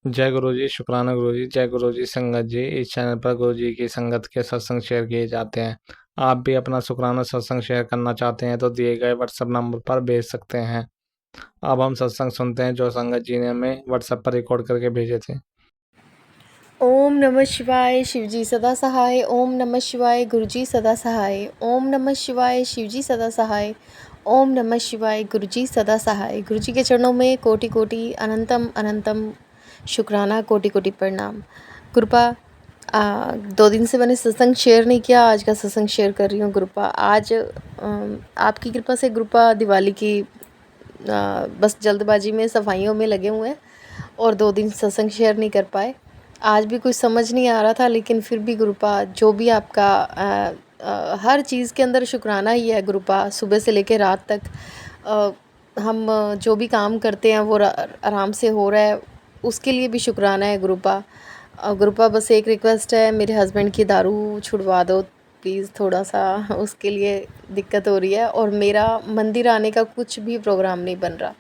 जय गुरु जी, शुक्राना गुरु जी। जय गुरु जी संगत जी। इस चैनल पर गुरु जी की संगत के सत्संग शेयर किए जाते हैं। आप भी अपना शुक्राना सत्संग शेयर करना चाहते हैं तो दिए गए व्हाट्सएप नंबर पर भेज सकते हैं। अब हम सत्संग सुनते हैं जो संगत जी ने हमें व्हाट्सएप पर रिकॉर्ड करके भेजे थे। ओम नमः शिवाय शिवजी सदा सहाय। ओम नमः शिवाय गुरुजी सदा सहाय। ओम नमः शिवाय शिवजी सदा सहाय। ओम नमः शिवाय गुरुजी सदा सहाय। गुरुजी के चरणों में कोटि कोटि अनंतम अनंतम शुक्राना, कोटि कोटि प्रणाम। कृपा 2 दिन से मैंने सत्संग शेयर नहीं किया, आज का सत्संग शेयर कर रही हूँ। कृपा आज आपकी कृपा से कृपा दिवाली की बस जल्दबाजी में सफाइयों में लगे हुए हैं और 2 दिन सत्संग शेयर नहीं कर पाए। आज भी कुछ समझ नहीं आ रहा था, लेकिन फिर भी गुरुपा जो भी आपका हर चीज़ के अंदर शुक्राना ही है। गुरुपा सुबह से लेकर रात तक हम जो भी काम करते हैं वो आराम से हो रहा है, उसके लिए भी शुक्राना है गुरुपा। गुरुपा बस एक रिक्वेस्ट है, मेरे हस्बैंड की दारू छुड़वा दो प्लीज़, थोड़ा सा उसके लिए दिक्कत हो रही है और मेरा मंदिर आने का कुछ भी प्रोग्राम नहीं बन रहा।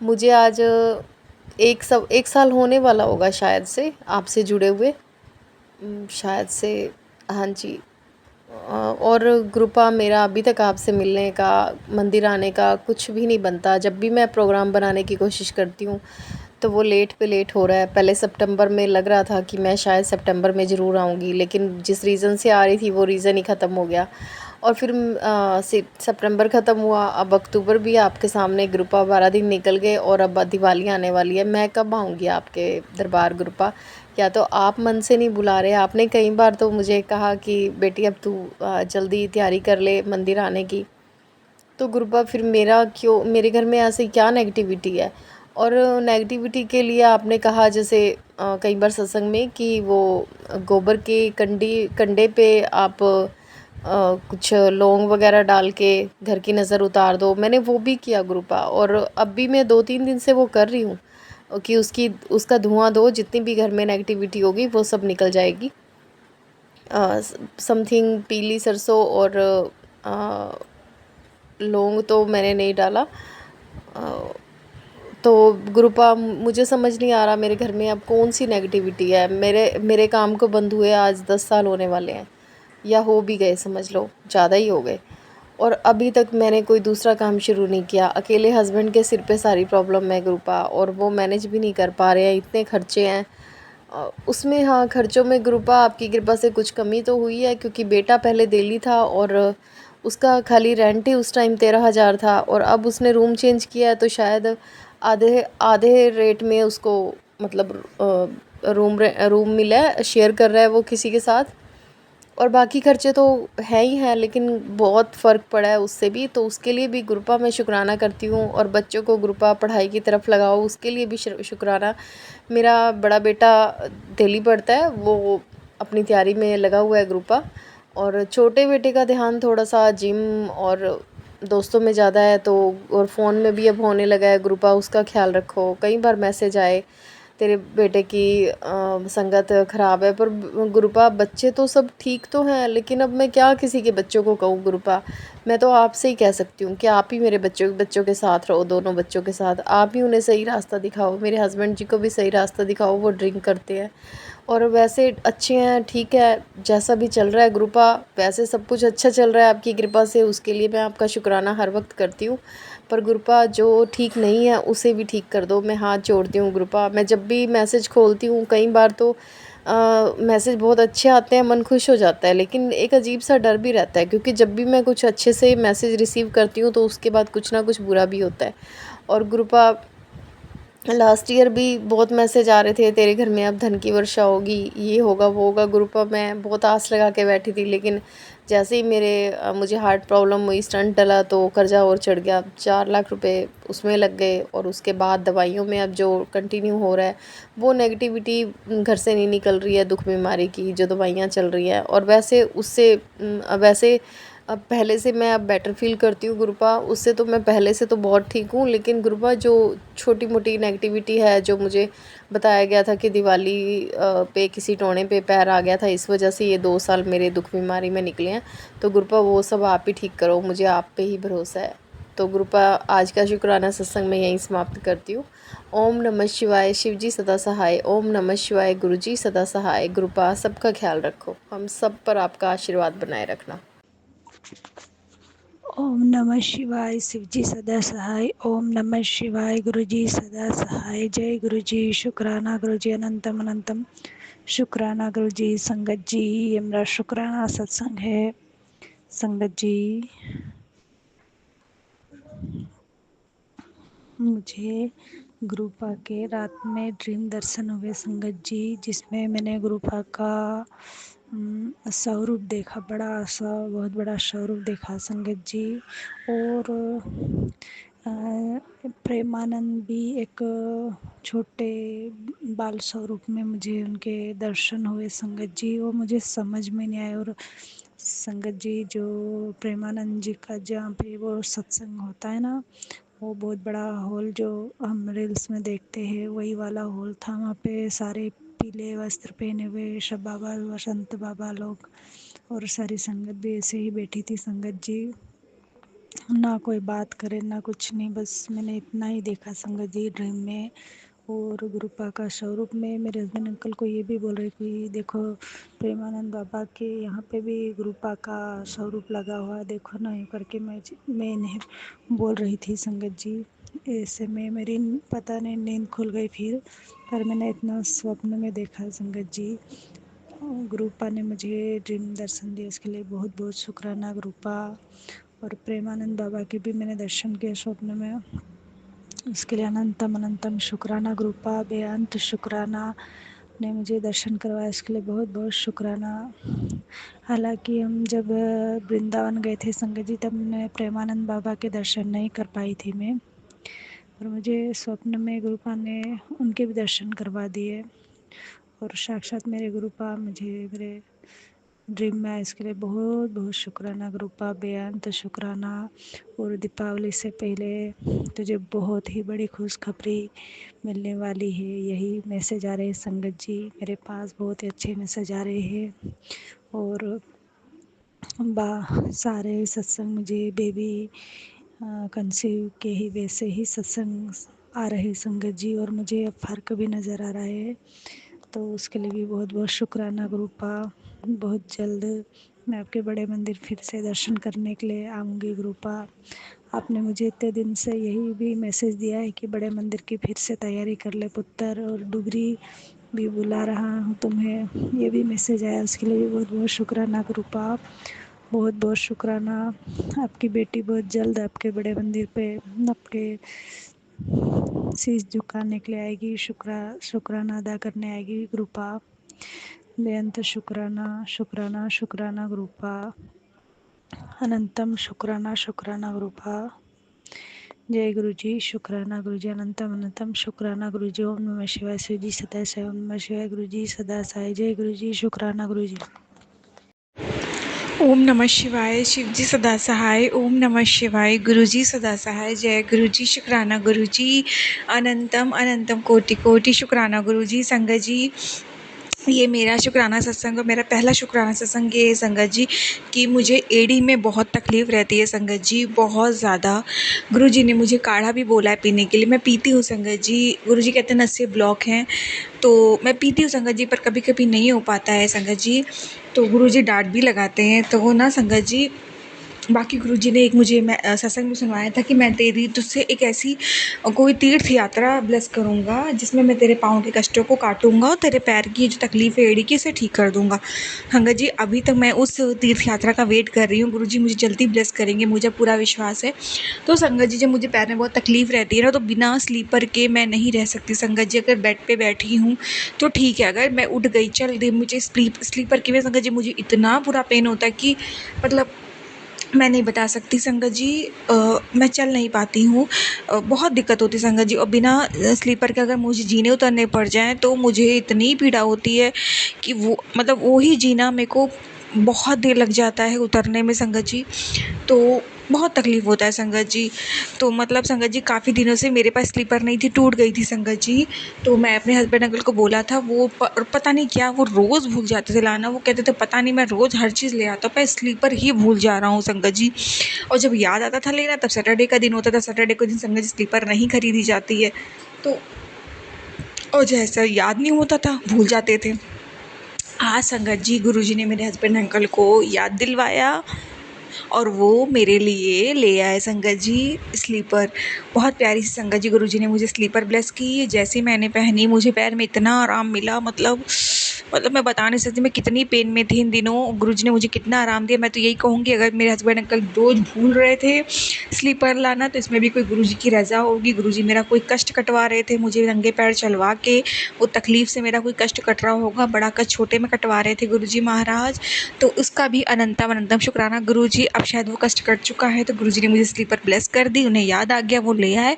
मुझे आज 1 साल होने वाला होगा शायद से आपसे जुड़े हुए, शायद से। हाँ जी। और कृपा मेरा अभी तक आपसे मिलने का, मंदिर आने का कुछ भी नहीं बनता। जब भी मैं प्रोग्राम बनाने की कोशिश करती हूँ तो वो लेट पे लेट हो रहा है। पहले सितंबर में लग रहा था कि मैं शायद सितंबर में ज़रूर आऊँगी, लेकिन जिस रीज़न से आ रही थी वो रीज़न ही ख़त्म हो गया और फिर सितंबर ख़त्म हुआ। अब अक्टूबर भी आपके सामने ग्रुपा 12 दिन निकल गए और अब दिवाली आने वाली है। मैं कब आऊँगी आपके दरबार ग्रुपा? या तो आप मन से नहीं बुला रहे। आपने कई बार तो मुझे कहा कि बेटी अब तू जल्दी तैयारी कर ले मंदिर आने की। तो गुरुपा फिर मेरा क्यों, मेरे घर में ऐसी क्या नेगेटिविटी है? और नेगेटिविटी के लिए आपने कहा जैसे कई बार सत्संग में कि वो गोबर के कंडे पे आप कुछ लौंग वगैरह डाल के घर की नज़र उतार दो। मैंने वो भी किया गुरुपा और अब भी मैं 2-3 दिन से वो कर रही हूँ कि उसका धुआं दो, जितनी भी घर में नेगेटिविटी होगी वो सब निकल जाएगी। समथिंग पीली सरसों और लौंग तो मैंने नहीं डाला। तो गुरुपा मुझे समझ नहीं आ रहा मेरे घर में अब कौन सी नेगेटिविटी है। मेरे मेरे काम को बंद हुए आज 10 साल होने वाले हैं, या हो भी गए, समझ लो ज़्यादा ही हो गए। और अभी तक मैंने कोई दूसरा काम शुरू नहीं किया। अकेले हस्बैंड के सिर पे सारी प्रॉब्लम है गुरुपा, और वो मैनेज भी नहीं कर पा रहे हैं, इतने खर्चे हैं। उसमें हाँ, खर्चों में गुरुपा आपकी कृपा से कुछ कमी तो हुई है, क्योंकि बेटा पहले दिल्ली था और उसका खाली रेंट ही उस टाइम 13,000 था और अब उसने रूम चेंज किया है तो शायद आधे आधे रेट में उसको, मतलब रूम मिला है, शेयर कर रहा है वो किसी के साथ। और बाकी खर्चे तो है ही हैं, लेकिन बहुत फ़र्क पड़ा है उससे भी, तो उसके लिए भी गुरुपा मैं शुक्राना करती हूँ। और बच्चों को गुरुपा पढ़ाई की तरफ लगाओ, उसके लिए भी शुक्राना। मेरा बड़ा बेटा दिल्ली पढ़ता है, वो अपनी तैयारी में लगा हुआ है गुरुपा। और छोटे बेटे का ध्यान थोड़ा सा जिम और दोस्तों में ज़्यादा है, तो और फ़ोन में भी अब होने लगा है गुरुपा, उसका ख्याल रखो। कई बार मैसेज आए तेरे बेटे की संगत ख़राब है, पर गुरुपा बच्चे तो सब ठीक तो हैं, लेकिन अब मैं क्या किसी के बच्चों को कहूँ गुरुपा। मैं तो आपसे ही कह सकती हूँ कि आप ही मेरे बच्चों के साथ रहो, दोनों बच्चों के साथ आप ही उन्हें सही रास्ता दिखाओ। मेरे हस्बैंड जी को भी सही रास्ता दिखाओ, वो ड्रिंक करते हैं और वैसे अच्छे हैं, ठीक है, जैसा भी चल रहा है गुरुपा वैसे सब कुछ अच्छा चल रहा है आपकी कृपा से, उसके लिए मैं आपका शुक्राना हर वक्त करती हूँ। पर गुरुपा जो ठीक नहीं है उसे भी ठीक कर दो, मैं हाथ जोड़ती हूँ गुरुपा। मैं जब भी मैसेज खोलती हूँ, कई बार तो मैसेज बहुत अच्छे आते हैं, मन खुश हो जाता है, लेकिन एक अजीब सा डर भी रहता है, क्योंकि जब भी मैं कुछ अच्छे से मैसेज रिसीव करती हूँ तो उसके बाद कुछ ना कुछ बुरा भी होता है। और गुरुपा लास्ट ईयर भी बहुत मैसेज आ रहे थे, तेरे घर में अब धन की वर्षा होगी, ये होगा वो होगा। गुरुपा मैं बहुत आस लगा के बैठी थी, लेकिन जैसे ही मुझे हार्ट प्रॉब्लम हुई, स्टंट डला, तो कर्जा और चढ़ गया। 4 लाख रुपए उसमें लग गए और उसके बाद दवाइयों में अब जो कंटिन्यू हो रहा है, वो नेगेटिविटी घर से नहीं निकल रही है, दुख बीमारी की जो दवाइयाँ चल रही हैं। और वैसे उससे वैसे अब पहले से मैं अब बेटर फ़ील करती हूँ गुरुपा, उससे तो मैं पहले से तो बहुत ठीक हूँ, लेकिन गुरुपा जो छोटी-मोटी नेगेटिविटी है, जो मुझे बताया गया था कि दिवाली पे किसी टोने पे पैर आ गया था, इस वजह से ये 2 साल मेरे दुःख बीमारी में निकले हैं। तो गुरुपा वो सब आप ही ठीक करो, मुझे आप पे ही भरोसा है। तो गुरुपा आज का शुक्राना सत्संग मैं यहीं समाप्त करती हूँ। ओम नमः शिवाय, शिव जी सदा सहाय। ओम नमः शिवाय, गुरु जी सदा सहाय। गुरुपा सबका ख्याल रखो, हम सब पर आपका आशीर्वाद बनाए रखना। ओम नमः शिवाय, शिवजी सदा सहाय। ओम नमः शिवाय, गुरुजी सदा सहाय। जय गुरुजी, शुक्राना गुरुजी, अनंतम अनंतम शुक्राना गुरुजी। संगत जी, ये मेरा शुक्राना सत्संग है। संगत जी, मुझे गुरुपा के रात में ड्रीम दर्शन हुए संगत जी, जिसमें मैंने गुरुपा का स्वरूप देखा, बड़ा सा बहुत बड़ा स्वरूप देखा संगत जी। और प्रेमानंद भी एक छोटे बाल स्वरूप में मुझे उनके दर्शन हुए संगत जी। वो मुझे समझ में नहीं आए। और संगत जी, जो प्रेमानंद जी का जहाँ पे वो सत्संग होता है ना, वो बहुत बड़ा हॉल जो हम रील्स में देखते हैं वही वाला हॉल था। वहाँ पे सारे पीले वस्त्र पहने हुए सब बाबा, वसंत बाबा लोग, और सारी संगत भी ऐसे ही बैठी थी संगत जी। ना कोई बात करे ना कुछ नहीं, बस मैंने इतना ही देखा संगत जी ड्रीम में। और गुरुपा का स्वरूप में मेरे हस्बैंड अंकल को ये भी बोल रहे कि देखो प्रेमानंद बाबा के यहाँ पे भी गुरुपा का स्वरूप लगा हुआ है, देखो ना, यूँ करके मैं इन्हें बोल रही थी संगत जी। ऐसे में मेरी पता नहीं नींद खुल गई फिर, पर मैंने इतना स्वप्न में देखा संगत जी। गुरुपा ने मुझे ड्रीम दर्शन दिया, इसके लिए बहुत बहुत शुक्राना गुरुपा। और प्रेमानंद बाबा के भी मैंने दर्शन किए स्वप्न में, इसके लिए अनंतम अनंतम शुक्राना गुरुपा। बेअंत शुक्राना ने मुझे दर्शन करवाया, इसके लिए बहुत बहुत शुक्राना। हालांकि हम जब वृंदावन गए थे संगत जी, तब मैं प्रेमानंद बाबा के दर्शन नहीं कर पाई थी मैं, और मुझे स्वप्न में गुरुपा ने उनके भी दर्शन करवा दिए। और साक्षात मेरे गुरुपा मुझे मेरे ड्रीम में आए, इसके लिए बहुत बहुत शुक्राना गुरुपा, बेअंत शुक्राना। और दीपावली से पहले तुझे बहुत ही बड़ी खुशखबरी मिलने वाली है, यही मैसेज आ रहे हैं संगत जी मेरे पास, बहुत ही अच्छे मैसेज आ रहे हैं। और सारे सत्संग मुझे बेबी कंसीव के ही वैसे ही सत्संग आ रहे संगत जी, और मुझे अब फ़र्क भी नज़र आ रहा है, तो उसके लिए भी बहुत बहुत शुक्राना गुरुपा। बहुत जल्द मैं आपके बड़े मंदिर फिर से दर्शन करने के लिए आऊँगी गुरुपा। आपने मुझे इतने दिन से यही भी मैसेज दिया है कि बड़े मंदिर की फिर से तैयारी कर ले पुत्र, और डुगरी भी बुला रहा हूँ तुम्हें, ये भी मैसेज आया, उसके लिए भी बहुत बहुत शुक्राना गुरुपा। बहुत बहुत शुक्राना। आपकी बेटी बहुत जल्द आपके बड़े मंदिर पे आपके शीश झुकाने के लिए आएगी, शुक्राना अदा करने आएगी गुरुपा। बेअंत शुक्राना शुक्राना शुक्राना गुरुपा, अनंतम शुक्राना शुक्राना गुरुपा। जय गुरु जी, शुक्राना गुरु जी, अनंतम अनंतम शुक्राना गुरु जी। ओम नमः शिवाय, शिव जी सदा सहाय। ओम नमः शिवाय, गुरु जी सदा सहाय। जय गुरु जी, शुक्राना गुरु जी। ओम नमः शिवाय, शिव जी सदा सहाय। ओम नमः शिवाय, गुरु जी सदा सहाय। जय गुरु जी, शुक्राना गुरु जी, अनंतम अनंतम कोटि कोटि शुक्राना गुरु जी। संगत जी, ये मेरा शुक्राना सत्संग, मेरा पहला शुक्राना सत्संग ये है संगत जी कि मुझे एड़ी में बहुत तकलीफ़ रहती है संगत जी, बहुत ज़्यादा। गुरु जी ने मुझे काढ़ा भी बोला है पीने के लिए, मैं पीती हूँ संगत जी। गुरु जी कहते हैं नसें ब्लॉक हैं, तो मैं पीती हूँ संगत जी, पर कभी कभी नहीं हो पाता है संगत जी, तो गुरु जी डांट भी लगाते हैं। तो वो ना संगत जी, बाकी गुरुजी ने एक मुझे मैं सत्संग में सुनवाया था कि मैं तेरी तुझसे एक ऐसी कोई तीर्थ यात्रा ब्लेस करूँगा जिसमें मैं तेरे पाँव के कष्टों को काटूंगा और तेरे पैर की जो तकलीफ़ है एड़ी की उसे ठीक कर दूंगा। संगत जी, अभी तक मैं उस तीर्थ यात्रा का वेट कर रही हूँ, गुरुजी मुझे जल्दी ब्लेस करेंगे, मुझे पूरा विश्वास है। तो संगत जी, जब मुझे पैर में बहुत तकलीफ़ रहती है ना, तो बिना स्लीपर के मैं नहीं रह सकती संगत जी। अगर बेड पर बैठी हूँ तो ठीक है, अगर मैं उठ गई चल दी, मुझे स्लीपर की वजह संगत जी मुझे इतना बुरा पेन होता है कि मतलब मैं नहीं बता सकती संगत जी। मैं चल नहीं पाती हूँ, बहुत दिक्कत होती है संगत जी। और बिना स्लीपर के अगर मुझे जीने उतरने पड़ जाएँ तो मुझे इतनी पीड़ा होती है कि वो मतलब वो ही जीना मेरे को बहुत देर लग जाता है उतरने में संगत जी। तो बहुत तकलीफ़ होता है संगत जी। तो मतलब संगत जी काफ़ी दिनों से मेरे पास स्लीपर नहीं थी, टूट गई थी संगत जी। तो मैं अपने हस्बैंड अंकल को बोला था, वो पता नहीं क्या वो रोज़ भूल जाते थे लाना। वो कहते थे पता नहीं मैं रोज़ हर चीज़ ले आता हूँ, पर स्लीपर ही भूल जा रहा हूँ संगत जी। और जब याद आता था लेना तब सैटरडे का दिन होता था, सैटरडे के दिन संगत जी स्लीपर नहीं खरीदी जाती है। तो और जैसा याद नहीं होता था, भूल जाते थे। आज संगत जी गुरुजी ने मेरे हस्बैंड अंकल को याद दिलवाया और वो मेरे लिए ले आए संगत जी स्लीपर। बहुत प्यारी सी संगत जी गुरुजी ने मुझे स्लीपर ब्लेस की। जैसे मैंने पहनी मुझे पैर में इतना आराम मिला, मतलब मैं बता नहीं सकती मैं कितनी पेन में थी इन दिनों। गुरुजी ने मुझे कितना आराम दिया। मैं तो यही कहूँगी अगर मेरे हस्बैंड अंकल रोज़ भूल रहे थे स्लीपर लाना तो इसमें भी कोई गुरुजी की रज़ा होगी। गुरुजी मेरा कोई कष्ट कटवा रहे थे, मुझे नंगे पैर चलवा के वो तकलीफ़ से मेरा कोई कष्ट कट रहा होगा। बड़ा कष्ट छोटे में कटवा रहे थे गुरुजी महाराज। तो उसका भी अनंतम अनंतम शुक्राना गुरुजी। अब शायद वो कष्ट कट चुका है तो गुरुजी ने मुझे स्लीपर ब्लेस कर दी, उन्हें याद आ गया, वो ले आए।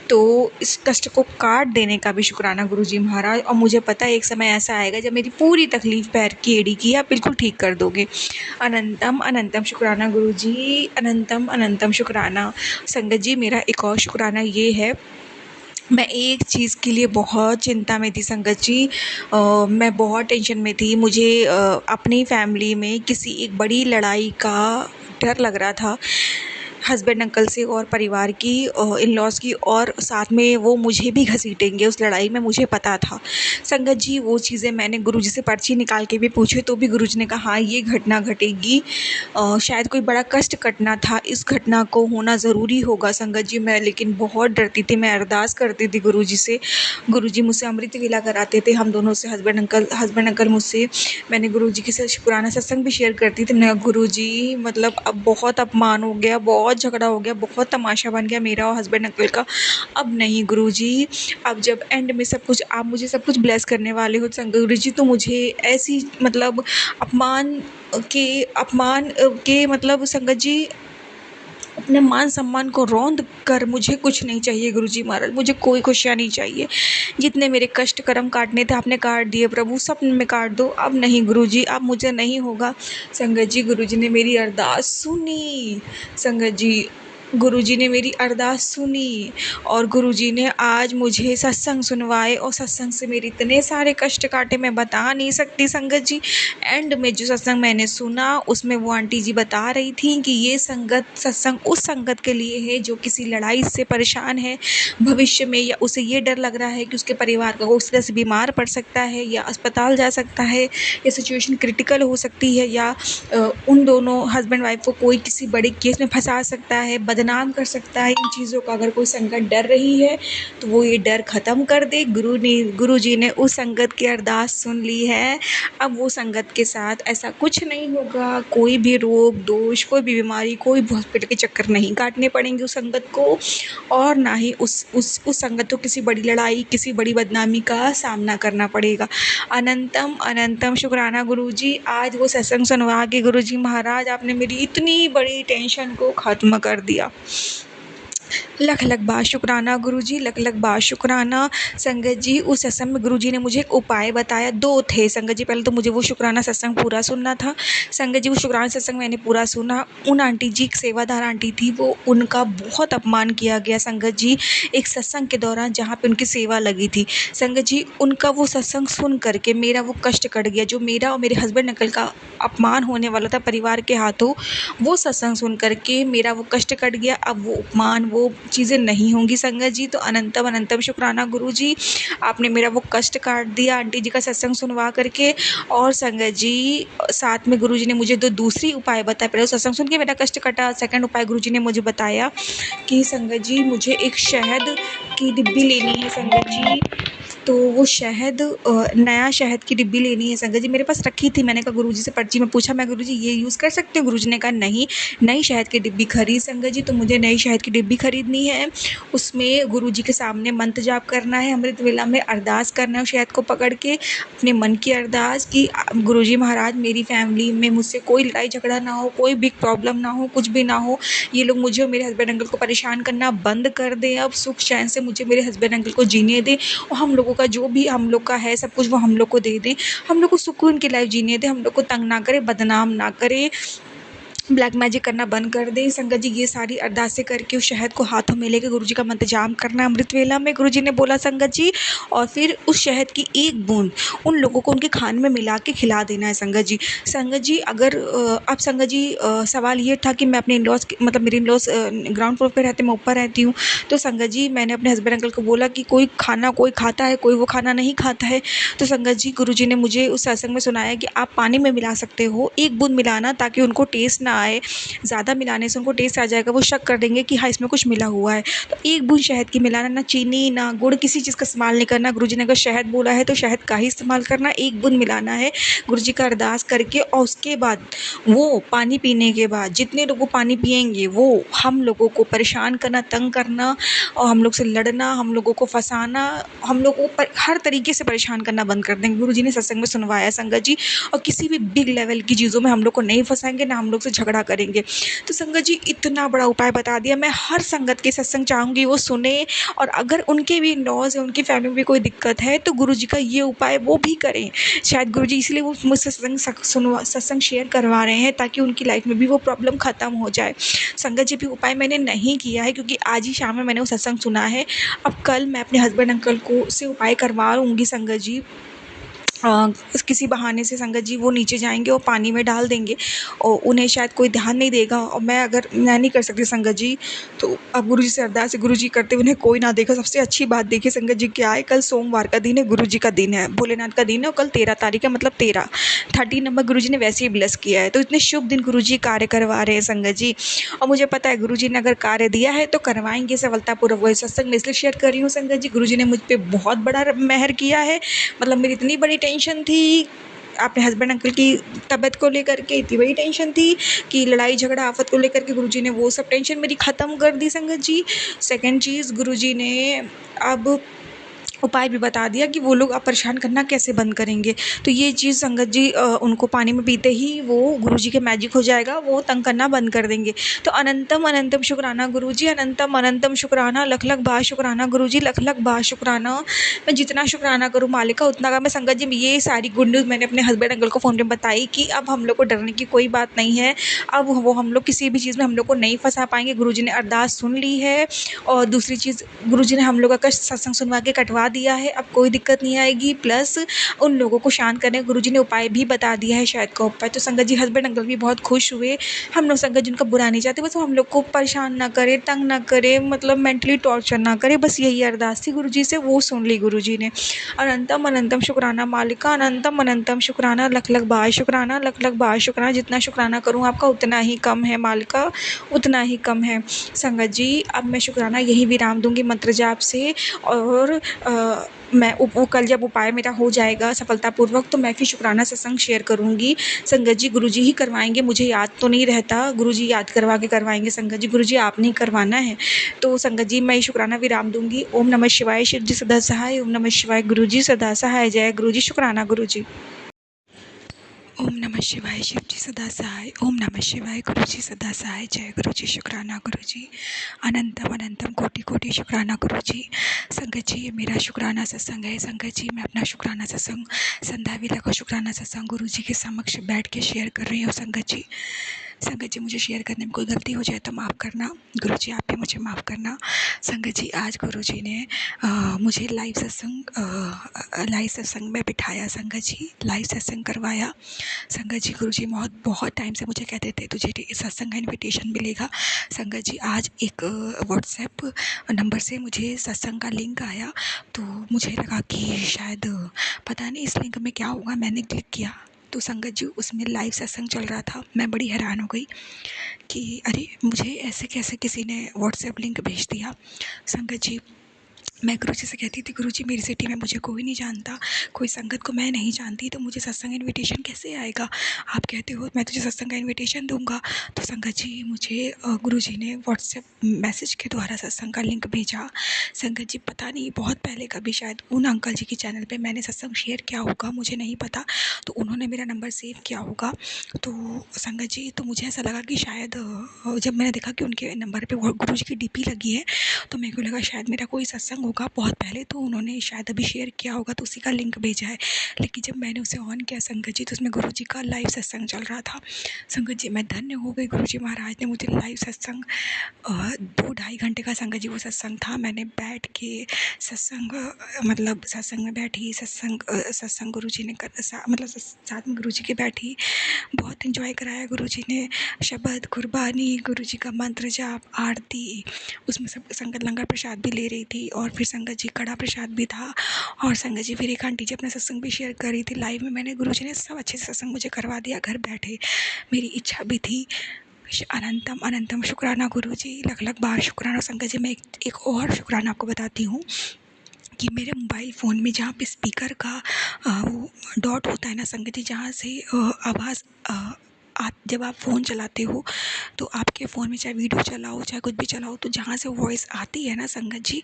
तो इस कष्ट को काट देने का भी शुक्राना गुरुजी महाराज। और मुझे पता है एक समय ऐसा आएगा जब मेरी पूरी तकलीफ़ पैर की एड़ी की आप बिल्कुल ठीक कर दोगे। अनंतम अनंतम शुक्राना गुरुजी, अनंतम अनंतम शुक्राना। संगत जी मेरा एक और शुक्राना ये है, मैं एक चीज़ के लिए बहुत चिंता में थी संगत जी। मैं बहुत टेंशन में थी। मुझे अपनी फैमिली में किसी एक बड़ी लड़ाई का डर लग रहा था, हस्बैंड अंकल से और परिवार की इन-लॉज़ की, और साथ में वो मुझे भी घसीटेंगे उस लड़ाई में, मुझे पता था। संगत जी वो चीज़ें मैंने गुरुजी से पर्ची निकाल के भी पूछे तो भी गुरुजी ने कहा हाँ ये घटना घटेगी। शायद कोई बड़ा कष्ट घटना था, इस घटना को होना ज़रूरी होगा संगत जी। मैं लेकिन बहुत डरती थी, मैं अरदास करती थी गुरुजी से। गुरुजी मुझसे अमृत वेला कराते थे, हम दोनों से हस्बैंड अंकल मुझसे। मैंने गुरुजी के साथ शुक्राना सत्संग भी शेयर करती थी। मैंने कहा गुरुजी मतलब अब बहुत अपमान हो गया, बहुत झगड़ा हो गया, बहुत तमाशा बन गया मेरा और हस्बैंड अंकल का। अब नहीं गुरुजी, अब जब एंड में सब कुछ आप मुझे सब कुछ ब्लेस करने वाले हो गुरुजी, तो मुझे ऐसी मतलब अपमान के मतलब संगत जी अपने मान सम्मान को रौंद कर मुझे कुछ नहीं चाहिए गुरुजी महाराज, मुझे कोई खुशियाँ नहीं चाहिए। जितने मेरे कष्ट कर्म काटने थे आपने काट दिए प्रभु, सब में काट दो। अब नहीं गुरुजी, अब मुझे नहीं होगा। संगत जी गुरुजी ने मेरी अरदास सुनी। संगत जी गुरुजी ने मेरी अरदास सुनी और गुरुजी ने आज मुझे सत्संग सुनवाए और सत्संग से मेरे इतने सारे कष्ट काटे मैं बता नहीं सकती संगत जी। एंड में जो सत्संग मैंने सुना उसमें वो आंटी जी बता रही थी कि ये सत्संग उस संगत के लिए है जो किसी लड़ाई से परेशान है भविष्य में, या उसे ये डर लग रहा है कि उसके परिवार का वो उस तरह से बीमार पड़ सकता है या अस्पताल जा सकता है या सिचुएशन क्रिटिकल हो सकती है, या उन दोनों हस्बैंड वाइफ को कोई किसी बड़े केस में फंसा सकता है, बदनाम कर सकता है। इन चीज़ों का अगर कोई संगत डर रही है तो वो ये डर ख़त्म कर दे। गुरुजी ने उस संगत की अरदास सुन ली है। अब वो संगत के साथ ऐसा कुछ नहीं होगा, कोई भी रोग दोष, कोई भी बीमारी, कोई भी हॉस्पिटल के चक्कर नहीं काटने पड़ेंगे उस संगत को, और ना ही उस संगत को किसी बड़ी लड़ाई, किसी बड़ी बदनामी का सामना करना पड़ेगा। अनंतम अनंतम शुक्राना गुरुजी। आज वो सत्संग सुनवा के गुरुजी महाराज आपने मेरी इतनी बड़ी टेंशन को ख़त्म कर दिया। लख लख बार शुक्राना गुरुजी, लख लख बार शुक्राना। संगत जी उस सत्संग में गुरुजी ने मुझे एक उपाय बताया, दो थे संगत जी। पहले तो मुझे वो शुक्राना सत्संग पूरा सुनना था। संगत जी वो शुक्राना सत्संग मैंने पूरा सुना। उन आंटी जी एक सेवादार आंटी थी, वो उनका बहुत अपमान किया गया संगत जी एक सत्संग के दौरान जहाँ पे उनकी सेवा लगी थी। संगत जी उनका वो सत्संग सुन करके मेरा वो कष्ट कट गया, जो मेरा और मेरे हस्बैंड अंकल का अपमान होने वाला था परिवार के हाथों, वो सत्संग सुन करके मेरा वो कष्ट कट गया। अब वो अपमान वो चीज़ें नहीं होंगी संगत जी। तो अनंतम अनंतम शुक्राना गुरुजी, आपने मेरा वो कष्ट काट दिया आंटी जी का सत्संग सुनवा करके। और संगत जी साथ में गुरुजी ने मुझे दो दूसरी उपाय बताए। पहले सत्संग सुन के मेरा कष्ट कटा, सेकंड उपाय गुरुजी ने मुझे बताया कि संगत जी मुझे एक शहद की डिब्बी लेनी है संगत जी। तो वो नया शहद की डिब्बी लेनी है संगत जी। मेरे पास रखी थी, मैंने कहा गुरुजी से पर्ची में पूछा, मैं गुरुजी ये यूज़ कर सकते हो? गुरुजी ने कहा नहीं, नई शहद की डिब्बी खरीद संगत जी। तो मुझे नई शहद की डिब्बी खरीदनी है। उसमें गुरुजी के सामने मंत्र जाप करना है, अमृत वेला में अरदास करना है शहद को पकड़ के, अपने मन की अरदास कि गुरुजी महाराज मेरी फैमिली में मुझसे कोई लड़ाई झगड़ा ना हो, कोई बिग प्रॉब्लम ना हो, कुछ भी ना हो। ये लोग मुझे और मेरे हस्बैंड अंकल को परेशान करना बंद कर दें। अब सुख चैन से मुझे मेरे हस्बैंड अंकल को जीने दें और हम लोगों का जो भी हम लोग का है सब कुछ वो हम लोग को दे दें। हम लोग को सुकून की लाइफ जीने दें, हम लोग को तंग ना करे, बदनाम ना करे। ब्लैक मैजिक करना बंद कर दें। संगत जी ये सारी अरदासें करके उस शहद को हाथों में लेके गुरुजी का मंत्र जाप करना अमृत वेला में, गुरुजी ने बोला संगत जी। और फिर उस शहद की एक बूंद उन लोगों को उनके खाने में मिला के खिला देना है संगत जी। संगत जी अगर अब संगत जी सवाल ये था कि मैं अपने इन-लॉज़ मतलब मेरे इन-लॉज़ ग्राउंड फ्लोर पे रहते हैं, मैं ऊपर रहती हूँ। तो संगत जी मैंने अपने हस्बैंड अंकल को बोला कि कोई खाना कोई खाता है, कोई वो खाना नहीं खाता है। तो संगत जी गुरुजी ने मुझे उस सत्संग में सुनाया कि आप पानी में मिला सकते हो, एक बूंद मिलाना ताकि उनको टेस्ट ना आए। ज़्यादा मिलाने से उनको टेस्ट आ जाएगा, वो शक कर देंगे कि हाँ इसमें कुछ मिला हुआ है। तो एक बूंद शहद की मिलाना, ना चीनी ना गुड़ किसी चीज़ का इस्तेमाल नहीं करना। गुरुजी ने अगर शहद बोला है तो शहद का ही इस्तेमाल करना, एक बूंद मिलाना है गुरुजी का अरदास करके। और उसके बाद वो पानी पीने के बाद जितने लोग वो पानी पिएंगे वो हम लोगों को परेशान करना, तंग करना और हम लोग से लड़ना, हम लोगों को फंसाना, हम लोगों को हर तरीके से परेशान करना बंद कर देंगे। गुरुजी ने सत्संग में सुनवाया संगत जी। और किसी भी बिग लेवल की चीज़ों में हम लोग को नहीं फंसाएंगे, ना हम लोग से झगड़ा करेंगे। तो संगत जी इतना बड़ा उपाय बता दिया। मैं हर संगत के सत्संग चाहूँगी वो सुने, और अगर उनके भी इन-लॉज़ या उनकी फैमिली में कोई दिक्कत है तो गुरुजी का ये उपाय वो भी करें। शायद गुरुजी इसलिए वो मुझसे सत्संग शेयर करवा रहे हैं ताकि उनकी लाइफ में भी वो प्रॉब्लम ख़त्म हो जाए। संगत जी भी उपाय मैंने नहीं किया है क्योंकि आज ही शाम में मैंने वो सत्संग सुना है। अब कल मैं अपने हस्बैंड अंकल को से उपाय करवा लूँगी संगत जी। किसी बहाने से संगत जी वो नीचे जाएंगे और पानी में डाल देंगे और उन्हें शायद कोई ध्यान नहीं देगा। और मैं नहीं कर सकती संगत जी। तो अब गुरुजी से अरदास है, गुरुजी करते हुए उन्हें कोई ना देखा। सबसे अच्छी बात देखिए संगत जी क्या है, कल सोमवार का दिन है, गुरुजी का दिन है, भोलेनाथ का दिन है, और कल 13 तारीख है, मतलब 13 नंबर गुरुजी ने वैसे ही ब्लेस किया है। तो इतने शुभ दिन गुरुजी कार्य करवा रहे हैं संगत जी। और मुझे पता है गुरुजी ने अगर कार्य दिया है तो करवाएंगे सफलतापूर्वक। वो सत्संग में इसलिए शेयर कर रही हूँ संगत जी, गुरुजी ने मुझ पे बहुत बड़ा मेहर किया है। मतलब मेरी इतनी बड़ी टेंशन थी अपने हस्बैंड अंकल की तबीयत को लेकर के, इतनी बड़ी टेंशन थी कि लड़ाई झगड़ा आफत को लेकर के, गुरुजी ने वो सब टेंशन मेरी ख़त्म कर दी संगत जी। सेकंड चीज़ गुरुजी ने अब उपाय भी बता दिया कि वो लोग अब परेशान करना कैसे बंद करेंगे। तो ये चीज़ संगत जी उनको पानी में पीते ही वो गुरुजी के मैजिक हो जाएगा, वो तंग करना बंद कर देंगे। तो अनंतम अनंतम शुक्राना गुरुजी, अनंतम अनंतम शुक्राना, लख लख बार शुक्राना गुरुजी, लख लख बार शुक्राना। मैं जितना शुक्राना करूँ मालिका उतना का। मैं संगत जी ये सारी गुड न्यूज़ मैंने अपने हस्बैंड अंकल को फ़ोन पे बताई कि अब हम लोग को डरने की कोई बात नहीं है। अब वो हम लोग किसी भी चीज़ में हम लोग को नहीं फंसा पाएंगे। गुरुजी ने अरदास सुन ली है। और दूसरी चीज़ गुरुजी ने हम लोगों का सत्संग सुनवा के कटवा दिया है, अब कोई दिक्कत नहीं आएगी। प्लस उन लोगों को शांत करने गुरुजी ने उपाय भी बता दिया है, शायद का उपाय। तो संगत जी हस्बैंड अंकल भी बहुत खुश हुए। हम लोग संगत जी उनका बुरा नहीं चाहते, बस वो हम लोग को परेशान ना करे, तंग ना करे, मतलब मेंटली टॉर्चर ना करे, बस यही अरदास थी गुरुजी से, वो सुन ली गुरुजी ने। अनंतम अनंतम शुक्राना मालिका, अनंतम अनंतम शुक्राना, लख लख बार शुक्राना, लख लख बार शुक्राना। जितना शुक्राना करूँ आपका उतना ही कम है मालिका, उतना ही कम है। संगत जी अब मैं शुक्राना यही विराम दूंगी मंत्र जाप से। और मैं वो कल जब उपाय मेरा हो जाएगा सफलतापूर्वक तो मैं फिर शुक्राना सत्संग शेयर करूँगी। संगत जी गुरुजी ही करवाएंगे, मुझे याद तो नहीं रहता, गुरुजी याद करवा के करवाएंगे संगत जी, गुरुजी आपने ही करवाना है। तो संगत जी मैं शुक्राना विराम दूंगी। ओम नमः शिवाय, शिव जी सदा सहाय। ओम नमः शिवाय, गुरुजी सदा सहाय। जय गुरुजी, शुक्राना गुरुजी। ओम नमः शिवाय, शिव जी सदा सहाय। ओम नमः शिवाय, गुरु जी सदा सहाय। जय गुरु जी, शुक्राना गुरु जी। अनंतम अनंतम कोटि कोटि शुक्राना गुरु जी। संगत जी ये मेरा शुक्राना सत्संग है। संगत जी मैं अपना शुक्राना सत्संग, संध्या वेला का शुक्राना सत्संग गुरु जी के समक्ष बैठ के शेयर कर रही हूँ संगत जी। संगत जी मुझे शेयर करने में कोई गलती हो जाए तो माफ़ करना। गुरु जी आप भी मुझे माफ़ करना। संगत जी आज गुरु जी ने मुझे लाइव सत्संग में बिठाया संगत जी, लाइव सत्संग करवाया। संगत जी गुरुजी बहुत टाइम से मुझे कहते थे तुझे सत्संग का इन्विटेशन मिलेगा। संगत जी आज एक व्हाट्सएप नंबर से मुझे सत्संग का लिंक आया, तो मुझे लगा कि शायद पता नहीं इस लिंक में क्या होगा। मैंने क्लिक किया तो संगत जी उसमें लाइव सत्संग चल रहा था। मैं बड़ी हैरान हो गई कि अरे मुझे ऐसे कैसे किसी ने व्हाट्सएप लिंक भेज दिया। संगत जी मैं गुरुजी से कहती थी गुरुजी मेरी सिटी में मुझे कोई नहीं जानता, कोई संगत को मैं नहीं जानती, तो मुझे सत्संग इन्विटेशन कैसे आएगा। आप कहते हो मैं तुझे सत्संग का इन्विटेशन दूंगा। तो संगत जी मुझे गुरुजी ने व्हाट्सएप मैसेज के द्वारा सत्संग का लिंक भेजा। संगत जी पता नहीं बहुत पहले कभी शायद उन अंकल जी के चैनल पे मैंने सत्संग शेयर किया होगा, मुझे नहीं पता, तो उन्होंने मेरा नंबर सेव किया होगा। तो संगत जी तो मुझे ऐसा लगा कि शायद जब मैंने देखा कि उनके नंबर पर गुरुजी की डीपी लगी है तो मेरे को लगा शायद मेरा कोई सत्संग होगा, बहुत पहले तो उन्होंने शायद अभी शेयर किया होगा तो उसी का लिंक भेजा है। लेकिन जब मैंने उसे ऑन किया संगत जी, तो उसमें गुरुजी का लाइव सत्संग चल रहा था। संगत जी मैं धन्य हो गई, गुरुजी महाराज ने मुझे लाइव सत्संग 2 ढाई घंटे का संगत जी वो सत्संग था। मैंने बैठ के सत्संग मतलब सत्संग में बैठी, सत्संग गुरुजी ने मतलब साथ में गुरुजी के बैठी, बहुत एंजॉय कराया गुरुजी ने। शबद, कुर्बानी, गुरुजी का मंत्र जाप, आरती, उसमें सब संगत लंगर प्रसाद भी ले रही थी और फिर संगत जी कड़ा प्रसाद भी था। और संगत जी फिर एक आंटी जी अपना सत्संग भी शेयर कर रही थी लाइव में। मैंने गुरुजी ने सब अच्छे से सत्संग मुझे करवा दिया घर बैठे, मेरी इच्छा भी थी। अनंतम अनंतम शुक्राना गुरुजी, लख लख बार शुक्राना। संगत जी मैं एक और शुक्राना आपको बताती हूँ कि मेरे मोबाइल फ़ोन में जहाँ पे स्पीकर का वो डॉट होता है ना संगत जी, जहाँ से आवाज़ आप जब आप फ़ोन चलाते हो तो आपके फ़ोन में चाहे वीडियो चलाओ चाहे कुछ भी चलाओ, तो जहाँ से वॉइस आती है ना संगत जी,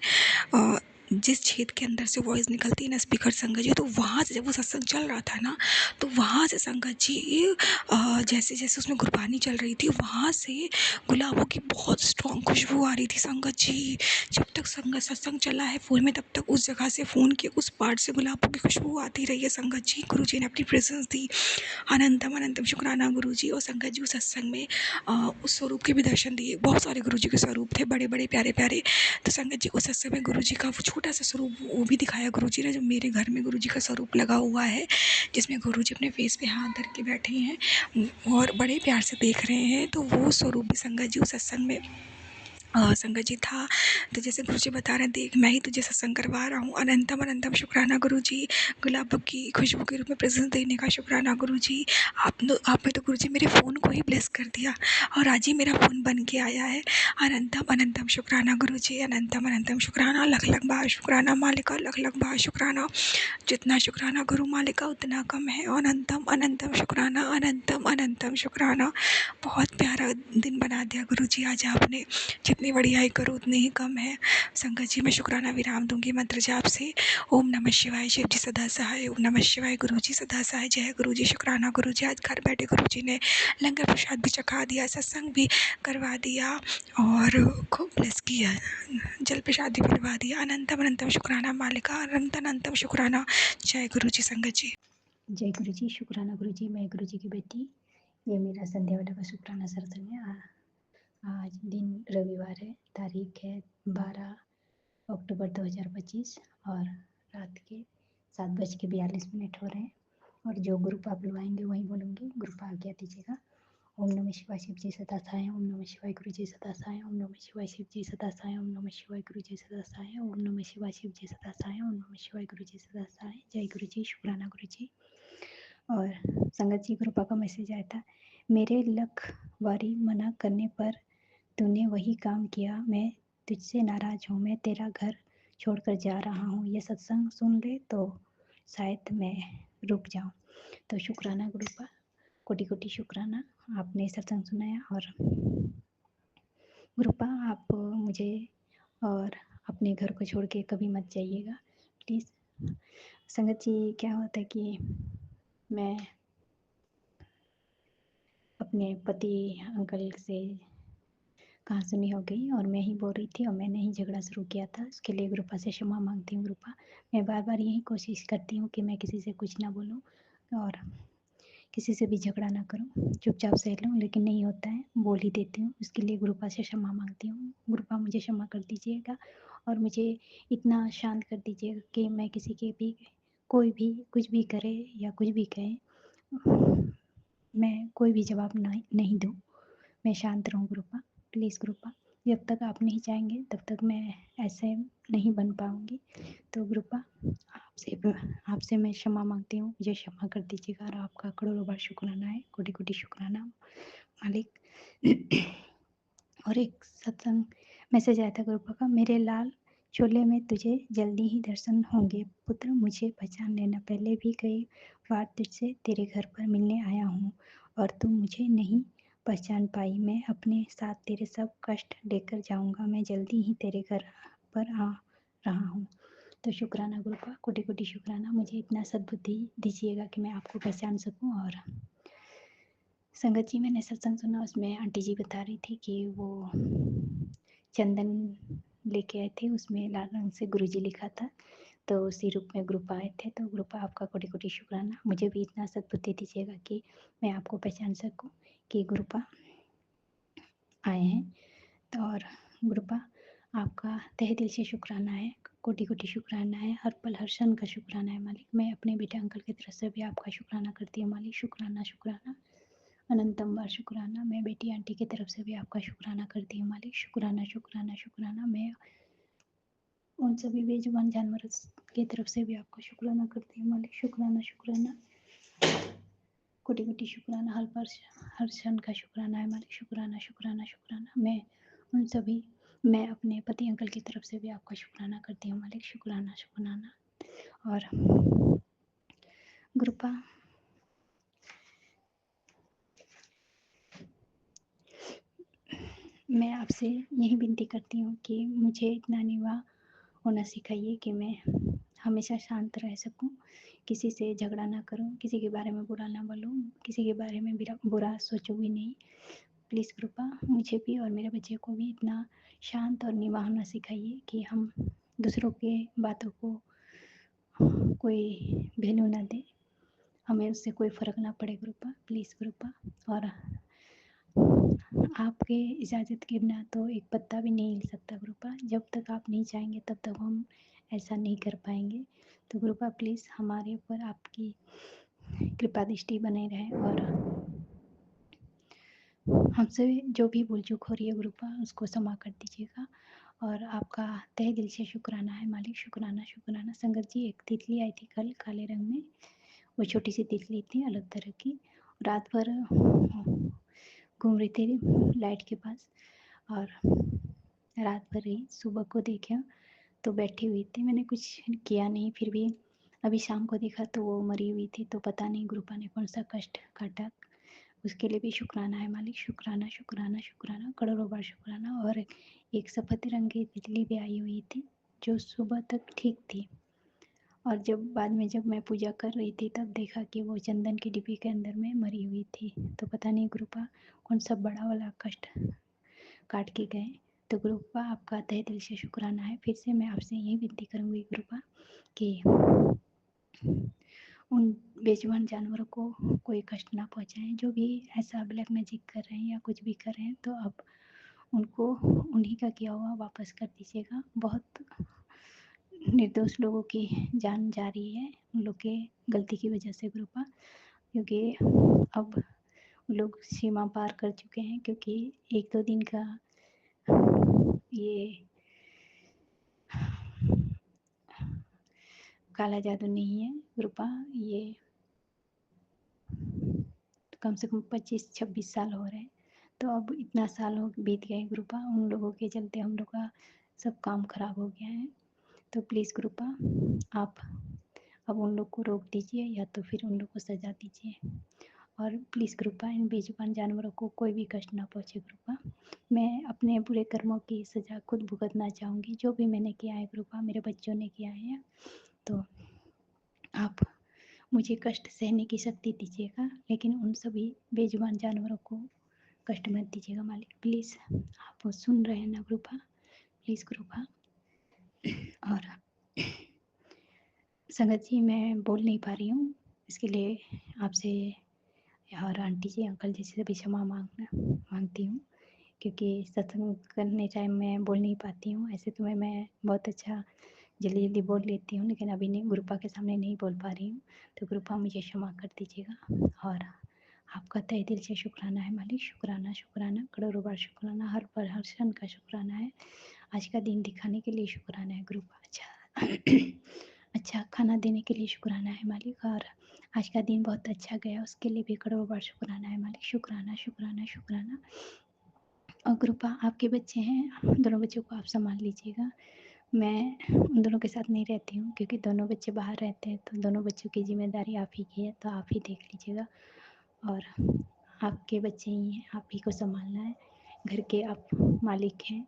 जिस छेद के अंदर से वॉइस निकलती है ना स्पीकर संगत जी, तो वहाँ से जब वो सत्संग चल रहा था ना, तो वहाँ से संगत जी जैसे जैसे उसमें गुरबानी चल रही थी, वहाँ से गुलाबों की बहुत स्ट्रॉन्ग खुशबू आ रही थी संगत जी। जब तक संगत सत्संग चला है फ़ोन में, तब तक उस जगह से फ़ोन के उस पार्ट से गुलाबों की खुशबू आती रही है संगत जी। गुरुजी ने अपनी प्रेजेंस दी। अनंतम अनंतम शुक्राना गुरुजी। और संगत जी उस सत्संग में उस स्वरूप के भी दर्शन दिए। बहुत सारे गुरुजी के स्वरूप थे, बड़े बड़े प्यारे प्यारे। तो संगत जी उस सत्संग में गुरुजी का वो छोटा सा स्वरूप वो भी दिखाया गुरुजी ने, जो मेरे घर में गुरुजी का स्वरूप लगा हुआ है, जिसमें गुरुजी अपने फेस पे हाथ धर के बैठे हैं और बड़े प्यार से देख रहे हैं। तो वो स्वरूप भी संगत जी उस सत्संग में संगत जी था। तो जैसे गुरुजी बता रहे हैं, देख मैं ही तुझे सत्संग करवा रहा हूँ। अनंतम अनंतम शुक्राना गुरुजी। गुलाब की खुशबू के रूप में प्रेजेंस देने का शुक्राना गुरुजी। आपने तो गुरुजी मेरे फ़ोन को ही ब्लेस कर दिया और आज ही मेरा फ़ोन बन के आया है। अनंतम अनंतम शुक्राना गुरुजी। अनंतम अनंतम शुक्राना, लख लख बार शुक्राना मालिका, लख लख बार शुक्राना। जितना शुक्राना गुरु मालिका उतना कम है। अनंतम अनंतम शुक्राना, अनंतम अनंतम शुक्राना। बहुत प्यारा दिन बना दिया गुरुजी आज आपने। जितनी बड़ाई करो उतनी ही कम है। संगत जी मैं शुक्राना विराम दूंगी मंत्र जाप से। ओम नमः शिवाय, शिव जी सदा सहाय। ओम नमः शिवाय, गुरु जी सदा सहाय। जय गुरु जी। शुक्राना गुरु जी, आज घर बैठे गुरु जी ने लंगर प्रसाद भी चखा दिया, सत्संग भी करवा दिया और खूब ब्लेस किया, जल प्रसाद भी पिलवा दिया। अनंतम अनंतम शुक्राना मालिका, अनंत अनंतम शुक्राना। जय गुरु जी। संगत जी जय गुरु जी। शुक्राना गुरु जी। मैं गुरु जी की बेटी, ये मेरा संध्या वाला का शुक्राना सरसन है। आज दिन रविवार है, तारीख है 12 अक्टूबर 2025 और रात के 7:42 हो रहे हैं। और जो ग्रुप आप बुलवाएंगे वहीं बोलूँगी, ग्रुप आज्ञा दीजिएगा। ओम नमः शिवाय, शिव जी सदा सहाय। ओम नमः शिवाय, गुरु जी सदा सहाय। ओम नमः शिवाय, शिव जी सदा सहाय। ओम नमः शिवाय, गुरु जी सदा सहाय। ओम नमः शिवाय, शिव जी सदा सहाय। ओम नमः शिवाय, गुरु जी सदा सहाय। जय गुरु जी। शुक्राना गुरु जी। और संगत जी कृपा का मैसेज आया था, मेरे लख वारी मना करने पर तूने वही काम किया, मैं तुझसे नाराज हूँ, मैं तेरा घर छोड़कर जा रहा हूँ, ये सत्संग सुन ले तो शायद मैं रुक जाऊँ। तो शुक्राना गुरुपा, कोटि कोटि शुक्राना, आपने सत्संग सुनाया। और गुरुपा आप मुझे और अपने घर को छोड़ के कभी मत जाइएगा प्लीज़। संगत जी क्या होता है कि मैं अपने पति अंकल से कहाँ सुनी हो गई और मैं ही बोल रही थी और मैंने ही झगड़ा शुरू किया था। उसके लिए गुरुपा से क्षमा मांगती हूँ। गुरुपा मैं बार बार यही कोशिश करती हूँ कि मैं किसी से कुछ ना बोलूँ और किसी से भी झगड़ा ना करूँ, चुपचाप सह लूँ, लेकिन नहीं होता है, बोल ही देती हूँ। उसके लिए गुरुपा से क्षमा मांगती हूँ। गुरुपा मुझे क्षमा कर दीजिएगा और मुझे इतना शांत कर दीजिएगा कि मैं किसी के भी कोई भी कुछ भी करे या कुछ भी कहे, मैं कोई भी जवाब नहीं दूँ, मैं शांत रहूँ। गुरुपा प्लीज़ गुरुपा, जब तक आप नहीं चाहेंगे तब तक मैं ऐसे नहीं बन पाऊँगी। तो गुरुपा आपसे मैं क्षमा मांगती हूँ, मुझे क्षमा कर दीजिएगा। और आपका करोड़ों बार शुक्राना है, कोटि कोटि शुक्राना मालिक। और एक सत्संग मैसेज आया था गुरुपा का, मेरे लाल चोले में तुझे जल्दी ही दर्शन होंगे पुत्र, मुझे पहचान लेना, पहले भी कई बार तुझसे तेरे घर पर मिलने आया हूँ और तू मुझे नहीं पहचान पाई, मैं अपने साथ तेरे सब कष्ट लेकर जाऊँगा, मैं जल्दी ही तेरे घर पर आ रहा हूँ। तो शुक्राना गुरुपा, कोटि कोटि शुक्राना, मुझे इतना सद्बुद्धि दीजिएगा कि मैं आपको पहचान सकूँ। और संगत जी मैंने सत्संग सुना, उसमें आंटी जी बता रही थी कि वो चंदन लेके आए थे, उसमें लाल रंग से गुरुजी लिखा था। तो उसी रूप में ग्रुप आए थे। तो ग्रुप आपका कोटि कोटि शुक्राना। मुझे भी इतना सद्बुद्धि दीजिएगा कि मैं आपको पहचान सकूं कि ग्रुपा आए हैं। तो और ग्रुपा आपका तहे दिल से शुक्राना है, कोटि कोटि शुक्राना है, हर पल हर क्षण का शुक्राना है मालिक। मैं अपने बेटे अंकल की तरफ से भी आपका शुक्राना करती हूँ मालिक। शुक्राना शुक्राना, अनंतम बार शुक्राना। मैं बेटी आंटी की तरफ से भी आपका शुक्राना करती हूँ मालिक। शुक्राना शुक्राना शुक्राना। मैं उन सभी बेजुबान जानवरों की तरफ से भी आपका शुक्राना करती हूँ मालिक। शुक्राना शुक्राना, कोटि कोटि शुक्राना, हर क्षण का शुक्राना है मालिक। शुक्राना शुक्राना शुक्राना। मैं अपने पति अंकल की तरफ से भी आपका शुक्राना करती हूँ मालिक। शुक्राना शुक्राना। और ग्रुपा मैं आपसे यही विनती करती हूँ कि मुझे इतना निवाह होना सिखाइए कि मैं हमेशा शांत रह सकूं, किसी से झगड़ा ना करूं, किसी के बारे में बुरा ना बोलूं, किसी के बारे में बुरा सोचूं भी नहीं। प्लीज़ कृपा मुझे भी और मेरे बच्चे को भी इतना शांत और निवाह होना सिखाइए कि हम दूसरों के बातों को कोई वैल्यू ना दे, हमें उससे कोई फ़र्क ना पड़े कृपा। प्लीज़ कृपा। और आपके इजाज़त के बिना तो एक पत्ता भी नहीं हिल सकता कृपा। जब तक आप नहीं चाहेंगे तब तक हम ऐसा नहीं कर पाएंगे। तो कृपा प्लीज़ हमारे ऊपर आपकी कृपा दृष्टि बने रहे और हमसे जो भी भूल चूक हो रही है कृपा उसको क्षमा कर दीजिएगा। और आपका तहे दिल से शुक्राना है मालिक। शुक्राना शुक्राना। संगत जी एक तितली आई थी कल काले रंग में, वो छोटी सी तितली थी अलग तरह की, रात भर घूम रही थी लाइट के पास और रात भर रही। सुबह को देखा तो बैठी हुई थी, मैंने कुछ किया नहीं, फिर भी अभी शाम को देखा तो वो मरी हुई थी। तो पता नहीं गुरुपा ने कौन सा कष्ट काटा, उसके लिए भी शुक्राना है मालिक। शुक्राना शुक्राना शुक्राना, करोड़ों बार शुक्राना। और एक सफ़ेद रंग की तितली भी आई हुई थी जो सुबह तक ठीक थी, और बाद में जब मैं पूजा कर रही थी तब देखा कि वो चंदन की डिब्बी के अंदर में मरी हुई थी। तो पता नहीं गुरुपा कौन सा बड़ा वाला कष्ट काट के गए। तो गुरुपा आपका तहे दिल से शुक्राना है। फिर से मैं आपसे यही विनती करूँगी गुरुपा कि उन बेजुबान जानवरों को कोई कष्ट ना पहुँचाएं, जो भी ऐसा ब्लैक मैजिक कर रहे हैं या कुछ भी कर रहे हैं तो अब उनको उन्हीं का किया हुआ वापस कर दीजिएगा। बहुत निर्दोष लोगों की जान जा रही है उन लोग के गलती की वजह से गुरुपा, क्योंकि अब लोग सीमा पार कर चुके हैं। क्योंकि एक दो दिन का ये काला जादू नहीं है गुरुपा, ये कम से कम 25-26 साल हो रहे हैं। तो अब इतना साल हो बीत गए गुरुपा, उन लोगों के चलते हम लोग का सब काम खराब हो गया है। तो प्लीज़ गुरुपा आप अब उन लोग को रोक दीजिए या तो फिर उन लोग को सजा दीजिए। और प्लीज़ कृपा इन बेजुबान जानवरों को कोई भी कष्ट ना पहुँचे कृपा। मैं अपने बुरे कर्मों की सज़ा खुद भुगतना चाहूँगी, जो भी मैंने किया है कृपा, मेरे बच्चों ने किया है। तो आप मुझे कष्ट सहने की शक्ति दीजिएगा, लेकिन उन सभी बेजुबान जानवरों को कष्ट मत दीजिएगा मालिक। प्लीज़ आप सुन रहे हैं ना कृपा, प्लीज़ कृपा। और संगत जी मैं बोल नहीं पा रही हूँ, इसके लिए आपसे और आंटी जी अंकल जी से भी क्षमा मांगती हूँ, क्योंकि सत्संग करने टाइम मैं बोल नहीं पाती हूँ। ऐसे तो मैं बहुत अच्छा जल्दी जल्दी बोल लेती हूँ, लेकिन अभी नहीं, गुरुपा के सामने नहीं बोल पा रही हूँ। तो गुरुपा मुझे क्षमा कर दीजिएगा। और आपका तहे दिल से शुक्राना है मालिक। शुक्राना शुक्राना, करोड़ों बार शुक्राना, हर पर हर क्षण का शुक्राना है। आज का दिन दिखाने के लिए शुक्राना है गुरुपा। अच्छा खाना देने के लिए शुक्राना है मालिक। और आज का दिन बहुत अच्छा गया, उसके लिए भी करोड़ों बार शुक्राना है मालिक। शुक्राना शुक्राना शुक्राना। और कृपा आपके बच्चे हैं, दोनों बच्चों को आप संभाल लीजिएगा। मैं उन दोनों के साथ नहीं रहती हूँ, क्योंकि दोनों बच्चे बाहर रहते हैं, तो दोनों बच्चों की जिम्मेदारी आप ही की है, तो आप ही देख लीजिएगा। और आपके बच्चे ही हैं, आप ही को संभालना है। घर के आप मालिक हैं,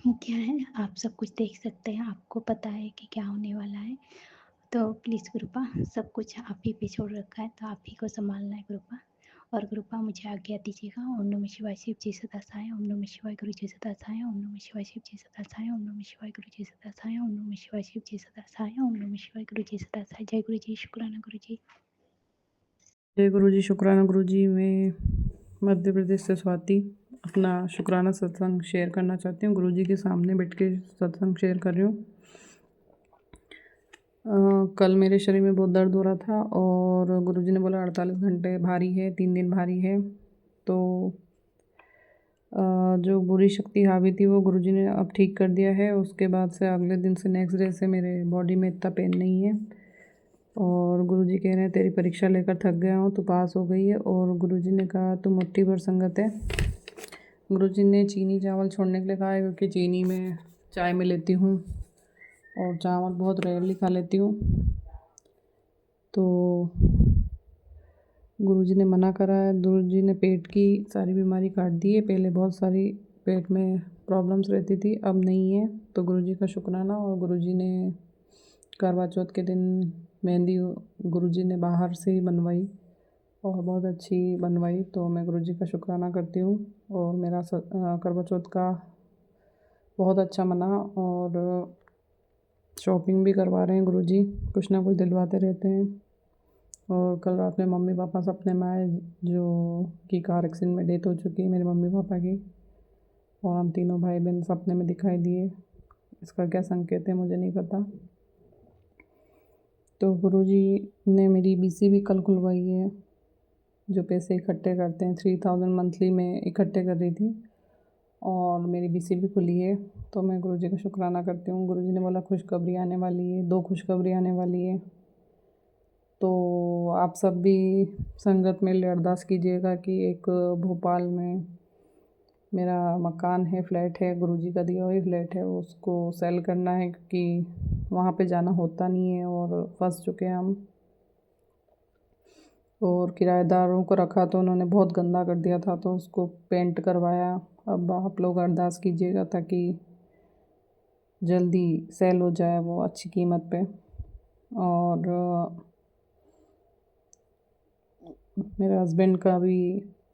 क्या है, आप सब कुछ देख सकते हैं, आपको पता है कि क्या होने वाला है। तो प्लीज़ कृपा सब कुछ आप ही पे छोड़ रखा है, तो आप ही को संभालना है कृपा। और कृपा मुझे आज्ञा दीजिएगा। ओम नमः शिवाय। शिव जी सदा सहाय। ओम नमः शिवाय। गुरु जी सदा सहाय। ओम नमः शिवाय। शिव जी सदा सहाय। ओम नमः शिवाय। गुरु जी सदा सहाय। ओम नमः शिवाय। शिव जी सदा सहाय। ओम नमः शिवाय। गुरु जी सदा सहाय। जय गुरु जी। शुक्राना गुरु जी। जय गुरु जी। शुक्राना गुरु जी। मैं मध्य प्रदेश से स्वाति अपना शुक्राना सत्संग शेयर करना चाहती हूँ। गुरु जी के सामने बैठ के सत्संग शेयर कर रही हूँ। कल मेरे शरीर में बहुत दर्द हो रहा था और गुरु जी ने बोला 48 घंटे भारी है, 3 दिन भारी है। तो जो बुरी शक्ति हावी थी वो गुरु जी ने अब ठीक कर दिया है। उसके बाद से अगले दिन से नेक्स्ट डे से मेरे बॉडी में इतना पेन नहीं है। और गुरुजी कह रहे हैं तेरी परीक्षा लेकर थक गया हूँ, तो पास हो गई है। और गुरुजी ने कहा तू मुट्ठी भर संगत है। गुरुजी ने चीनी चावल छोड़ने के लिए कहा है, क्योंकि चीनी में चाय में लेती हूँ और चावल बहुत रेयरली खा लेती हूँ। तो गुरुजी ने मना करा है। गुरुजी ने पेट की सारी बीमारी काट दी है। पहले बहुत सारी पेट में प्रॉब्लम्स रहती थी, अब नहीं है। तो गुरुजी का शुक्राना। और गुरुजी ने करवा चौथ के दिन मेहंदी गुरुजी ने बाहर से ही बनवाई और बहुत अच्छी बनवाई। तो मैं गुरुजी का शुक्राना करती हूँ। और मेरा करवा चौथ का बहुत अच्छा मना। और शॉपिंग भी करवा रहे हैं गुरुजी, कुछ ना कुछ दिलवाते रहते हैं। और कल रात में मम्मी पापा सपने में आए, जो कि कार एक्सीडेंट में डेथ हो चुकी है मेरे मम्मी पापा की। और हम तीनों भाई बहन सपने में दिखाई दिए। इसका क्या संकेत है मुझे नहीं पता। तो गुरुजी ने मेरी बीसी भी कल खुलवाई है। जो पैसे इकट्ठे करते हैं 3000 मंथली में इकट्ठे कर रही थी, और मेरी बीसी भी खुली है। तो मैं गुरुजी का शुक्राना करती हूँ। गुरुजी ने बोला खुशखबरी आने वाली है, 2 खुशखबरी आने वाली है। तो आप सब भी संगत में लिए अरदास कीजिएगा कि एक भोपाल में मेरा मकान है, फ्लैट है, गुरुजी का दिया हुआ फ्लैट है, उसको सेल करना है, क्योंकि वहाँ पे जाना होता नहीं है और फंस चुके हैं हम। और किराएदारों को रखा तो उन्होंने बहुत गंदा कर दिया था, तो उसको पेंट करवाया। अब आप लोग अरदास कीजिएगा ताकि जल्दी सेल हो जाए वो अच्छी कीमत पे। और मेरे हस्बैंड का भी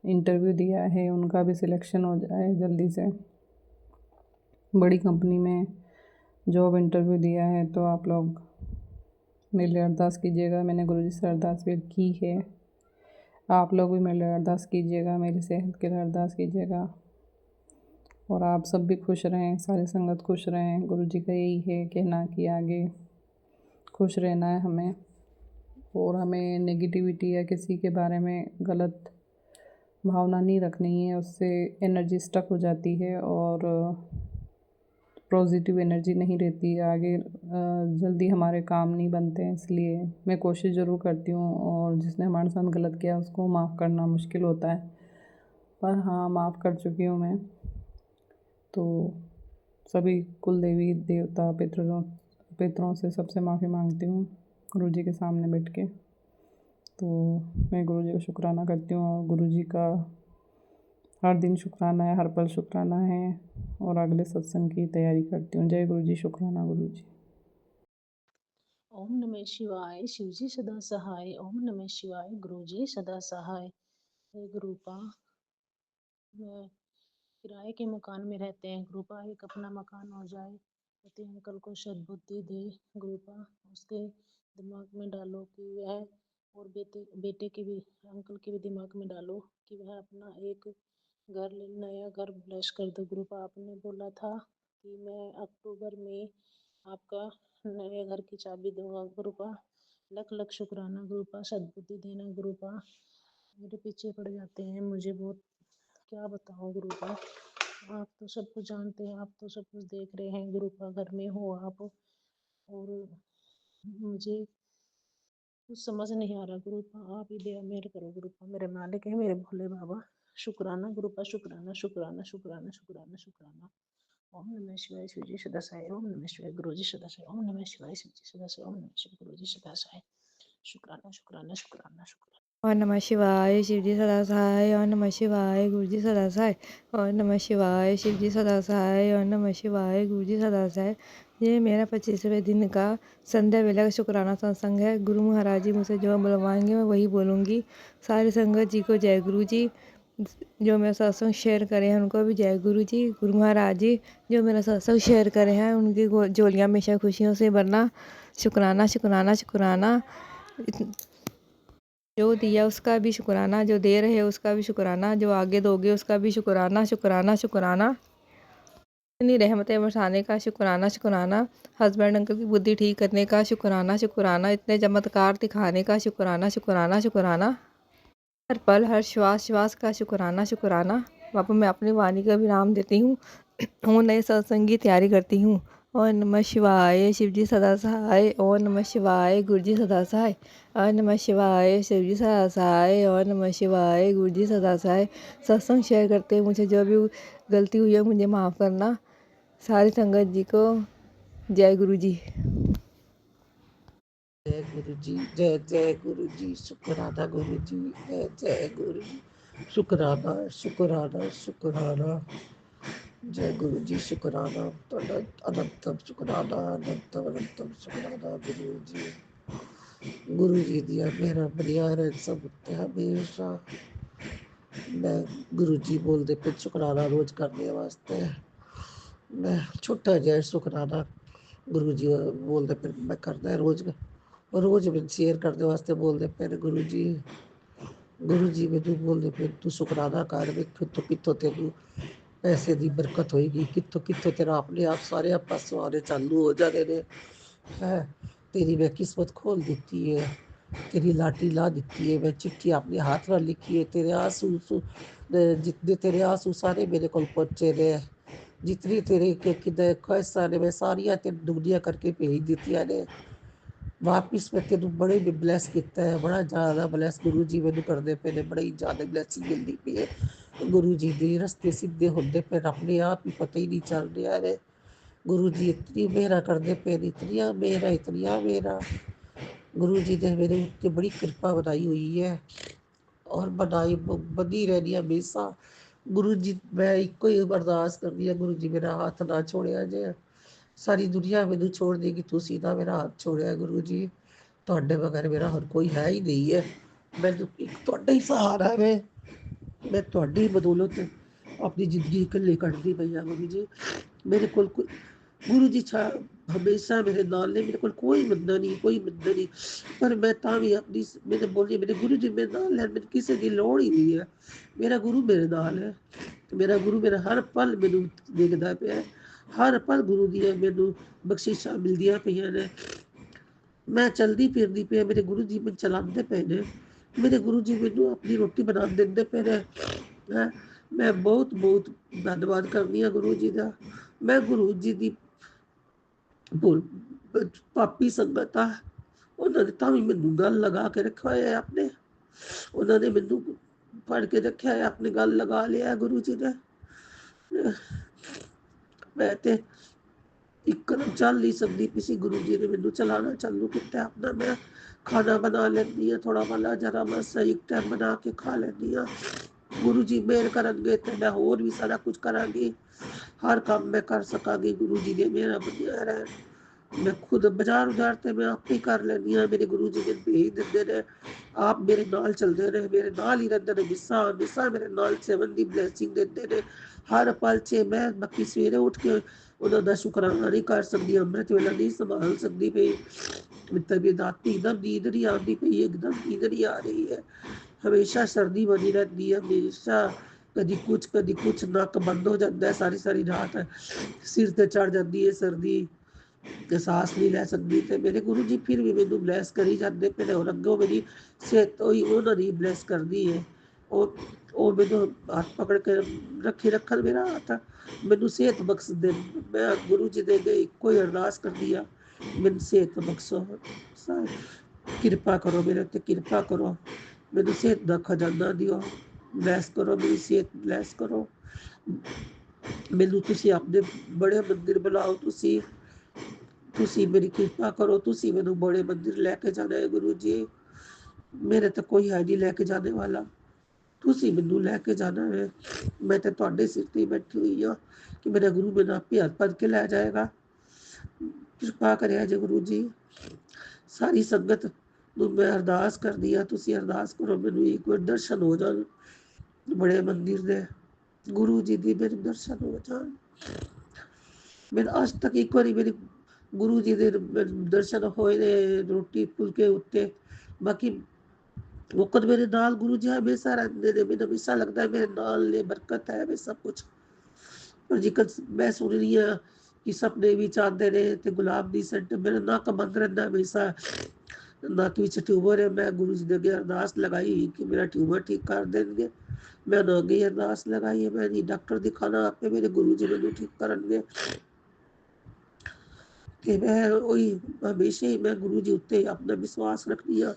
इंटरव्यू दिया है, उनका भी सिलेक्शन हो जाए जल्दी से। बड़ी कंपनी में जॉब इंटरव्यू दिया है। तो आप लोग मेरे लिए अरदास कीजिएगा। मैंने गुरुजी से अरदास भी की है। आप लोग भी मेरे लिए अरदास कीजिएगा, मेरी सेहत के लिए अरदास कीजिएगा। और आप सब भी खुश रहें, सारी संगत खुश रहें। गुरुजी का यही है कहना कि आगे खुश रहना है हमें। और हमें नेगेटिविटी या किसी के बारे में गलत भावना नहीं रखनी है, उससे एनर्जी स्टक हो जाती है और पॉजिटिव एनर्जी नहीं रहती है। आगे जल्दी हमारे काम नहीं बनते हैं। इसलिए मैं कोशिश ज़रूर करती हूँ, और जिसने हमारे साथ गलत किया उसको माफ़ करना मुश्किल होता है, पर हाँ माफ़ कर चुकी हूँ मैं। तो सभी कुल देवी देवता पितरों से सबसे माफ़ी मांगती हूँ गुरुजी के सामने बैठ के। तो मैं गुरुजी का शुक्राना करती हूँ, और गुरुजी का हर दिन शुक्राना है, हर पल शुक्राना है। और अगले सत्संग की तैयारी करती हूँ। जय गुरुजी। शुक्राना गुरुजी। ओम नमः शिवाय। शिवजी सदा सहाय। ओम नमः शिवाय। गुरुजी सदा सहाय। हे गुरुपा, मैं किराए के मकान में रहते हैं। गुरुपा एक अपना मकान हो जाए। पति अंकल को सद्बुद्धि दे। गुरुपा उसके दिमाग में डालो कि वह, और बेटे के भी, अंकल के भी दिमाग में डालो कि वह अपना एक नया घर ब्लेस कर दो। गुरुपा आपने बोला था कि मैं अक्टूबर में आपका नए घर की चाबी दूंगा। गुरुपा लख लख शुक्राना। गुरुपा सद्बुद्धि देना। गुरुपा मेरे पीछे पड़ जाते हैं, मुझे बहुत क्या बताऊं गुरुपा। आप तो सब कुछ जानते हैं, आप तो सब कुछ देख रहे हैं गुरुपा, घर में हो आप। और मुझे कुछ समझ नहीं आ रहा गुरुपा, आप ही दया मेहर करो गुरुपा। मेरे मालिक है मेरे भोले बाबा। शुक्राना गुरुपा। शुक्राना शुक्राना शुक्राना शुक्राना शुक्राना। ओम नमः शिवाय। शिवजी सदा सहाय। ओम नमः शिवाय। गुरुजी सदा सहाय। ओम नमः शिवाय। शिवजी सदा सहाय। ओम नमः शिवाय। गुरुजी सदा सहाय। शुक्राना शुक्राना शुक्राना शुक्राना। ओम नमः शिवाय शिव जी सदा सहाय। ओम नमः शिवाय गुरु जी सदा सहाय। ओम नमः शिवाय शिव जी सदा सहाय। ओम नमः शिवाय गुरु जी सदा सहाय। ये मेरा 25वें दिन का संध्या वेला का शुक्राना सत्संग है। गुरु महाराज जी मुझसे जो बुलवाएंगे मैं वही बोलूँगी। सारी संगत जी को जय गुरु जी। जो मेरा सत्संग शेयर करे हैं उनको भी जय गुरु जी। गुरु महाराज जी जो मेरा सत्संग शेयर करे हैं उनकी झोलियाँ हमेशा खुशियों से भरना। शुक्राना शुक्राना शुक्राना। जो दिया उसका भी शुक्राना, जो दे रहे हो उसका भी शुक्राना, जो आगे दोगे उसका भी शुक्राना शुक्राना शुक्राना। इतनी रहमतें बरसाने का शुक्राना शुक्राना। हस्बैंड अंकल की बुद्धि ठीक करने का शुक्राना शुक्राना। इतने चमत्कार दिखाने का शुक्राना शुक्राना शुक्राना। हर पल हर श्वास श्वास का शुक्राना शुक्राना। बापा मैं अपनी वाणी का विराम देती हूँ और नए सत्संग की तैयारी करती हूँ। ओम नमः शिवाय शिव जी सदा सहाय। ओम नमः शिवाय गुरु जी सदा सहाय। ओम नमः शिवाय शिव जी सदा सहाय। ओम नमः शिवाय गुरु जी सदा सहाय। सत्संग शेयर करते हुए मुझे जो भी गलती हुई है मुझे माफ़ करना। सारी संगत जी को जय गुरु जी। जय गुरु जी, जय जय गुरु जी, शुक्राना गुरु जी, जय जय गुरु जी, शुक्राना शुक्राना शुक्राना। जय गुरु जी शुक्राना, अनंतम शुक्राना, अनंतम अनंतम शुक्राना गुरु जी। गुरु जी दिया मेरा बढ़िया रहे सब उत्ते हमेशा। मैं गुरु जी बोलते पे शुक्राना रोज करने वास्ते मैं छोटा जहा शुक्राना गुरु जी बोलते फिर मैं करना है रोज मैं शेयर करने वास्ते बोलते फिर गुरु जी मैनू बोलते फिर तू शुक्राना कर कितों कितों तेनू पैसे की बरकत होएगी, कितों कितों तेरा अपने आप सारे पासों आने चालू हो जाने ने है। तेरी मैं किस्मत खोल दी है, तेरी लाठी ला दी है, मैं चिट्ठी अपने हाथ में लिखी है। तेरे आंसू जितने तेरे आंसू सारे मेरे को पहुंचे ने, जितनी तेरे के ख्वाहिशा ने मैं सारिया तेन दुनिया करके भेज दी ने। वापिस मैं तेन बड़े भी ब्लैस किया है, बड़ा ज़्यादा ब्लैस गुरु जी मैनू करते पे ने, बड़ी ज़्यादा ब्लैसिंग मिलती पई है। गुरु जी के रस्ते सीधे होंगे पे अपने आप ही पता ही नहीं चल रहा है। गुरु जी इतनी मेहरा करते पे इतनिया मेहरा गुरु जी ने मेरे उत्ते बड़ी कृपा बनाई हुई है और बनाई बनी रहनी हमेशा। गुरु जी मैं एको ही अरदास करनी है, गुरु जी मेरा हाथ ना छोड़िया जे। सारी दुनिया मैनू छोड़ देगी, तुसी ना मेरा हाथ छोड़िया गुरु जी। तुहाडे बगैर मेरा हर कोई है ही नहीं है, मैनू एक तुहाडा ही सहारा है। मैं तुहाडी बदौलत अपनी जिंदगी इकल्ली कटदी पई आ गुरु जी। मेरे को गुरु जी हमेशा मेरे नाल ने, मेरे को कोई बंदा नहीं पर मैं भी अपनी मैंने बोली मेरे गुरु जी मेरे नाल है, मेरे किसी की लोड़ ही नहीं है। मेरा गुरु मेरे नाल है, मेरा गुरु मेरा हर पल मैनू देखदा पिया है, हर पल गुरु दी मैनू बख्शिशां मिलदियां पईयां ने। मैं चलदी फिरदी पे मेरे गुरु जी मैं चलाते पे ने, मेरे गुरु जी मैनू अपनी रोटी बना देंदे पे ने। मैं बहुत बहुत धन्नवाद करनी है गुरु जी का। मैं गुरु जी की बोल पापी संगत आ, उन्होंने तावी मैनू गल लगा के रखा है अपने, उन्होंने मैनू फड़ के रखा है अपने गल लगा लिया गुरु जी ने। मैं ते इकदम चल नहीं सकती किसी, गुरु जी ने मैनू चलाना चालू किया अपना। मैं खाना बना लेनी हाँ थोड़ा वाला जरा मासा एक टाइम बना के खा लेनी हाँ। गुरु जी मेहर करनगे तो मैं होर भी सारा कुछ करांगी, हर काम मैं कर सकांगी। गुरु जी ने मेरा बनिया रहे, मैं खुद बाजार उजार ते मैं आप ही कर लेनी हाँ, मेरे गुरु जी ने भेज देंदे ने, आप मेरे नाल चलते रहे, मेरे नाल ही रहंदे ने, हमेशा हमेशा मेरे नाल सेवन दी ब्लैसिंग देंदे ने हर पल च। मैं बाकी सवेरे उठ के उन्हों का शुकराना नहीं कर सकती, अमृत वेला नहीं संभाल सकती पई, तबीयत आती एकदम नींद नहीं आती पई, एकदम नींद नहीं आ रही है, हमेशा सर्दी बनी रहती है, हमेशा कभी कुछ नक बंद हो जाता है सारी सारी रात, सिर ते चढ़ जाती है सर्दी, सांस नहीं लै सकती। तो मेरे गुरु जी फिर भी मैनू ब्लैस करी जाते पे और अगों मेरी सेहत उन्होंने ब्लैस करनी है। और मैनू हाथ पकड़ के रखन मेरा हाथ, मैनू सेहत बख्श दे। मैं गुरु जी दे अगे इको ही अरदास करनी आ, मैनू सेहत बख्शो, कृपा करो मेरे उत्ते, कृपा करो, मैनू सेहत दा खजाना दिओ, ब्लैस करो मेरी सेहत, ब्लैस करो मैनू, तुसी अपने बड़े मंदिर बुलाओ, तुसी मेरी कृपा करो, तुसी मैनू बड़े मंदिर लैके जाना है गुरु जी। मेरे तो कोई है नहीं लैके जाने वाला, तुसी मैनू लैके जाना है। मैं तो तुहाडे सिर ते बैठी हुई हाँ कि मेरा गुरु मैनू आपे हथ फड़ के लै जाएगा। कृपा करिया जे गुरु जी। सारी संगत नू मैं अरदास करदी हाँ, तुसी अरदास करो मैनू एक बार दर्शन हो जान बड़े मंदिर दे, गुरु जी दी मेरे दर्शन हो जान। मेरे अज तक एक बारी मेरे गुरु जी दे दर्शन होए ने रोटी फुलके उत्ते, बाकी वक़्त मेरे नाल गुरु जी हमेशा रहिंदे ने, मैनू हमेशा लगदा है मेरे नाल ने, बरकत है हमेशा कुछ। पर जेकर मैं सुन रही हाँ कि सपने विच आंदे ने ते गुलाब दी सेंट मेरा नक बंद रहिंदा हमेशा, नक विच ट्यूमर है। मैं गुरु जी दे अगे अरदास लगाई कि मेरा ट्यूमर ठीक कर देणगे। मैं उन्हां अगे अरदास लगाई है, मैं नहीं डॉक्टर दिखाना, आपे मेरे गुरु जी मैनू ठीक करनगे। ते मैं ओही हमेशा ही मैं गुरु जी उत्ते अपना विश्वास रखनी हाँ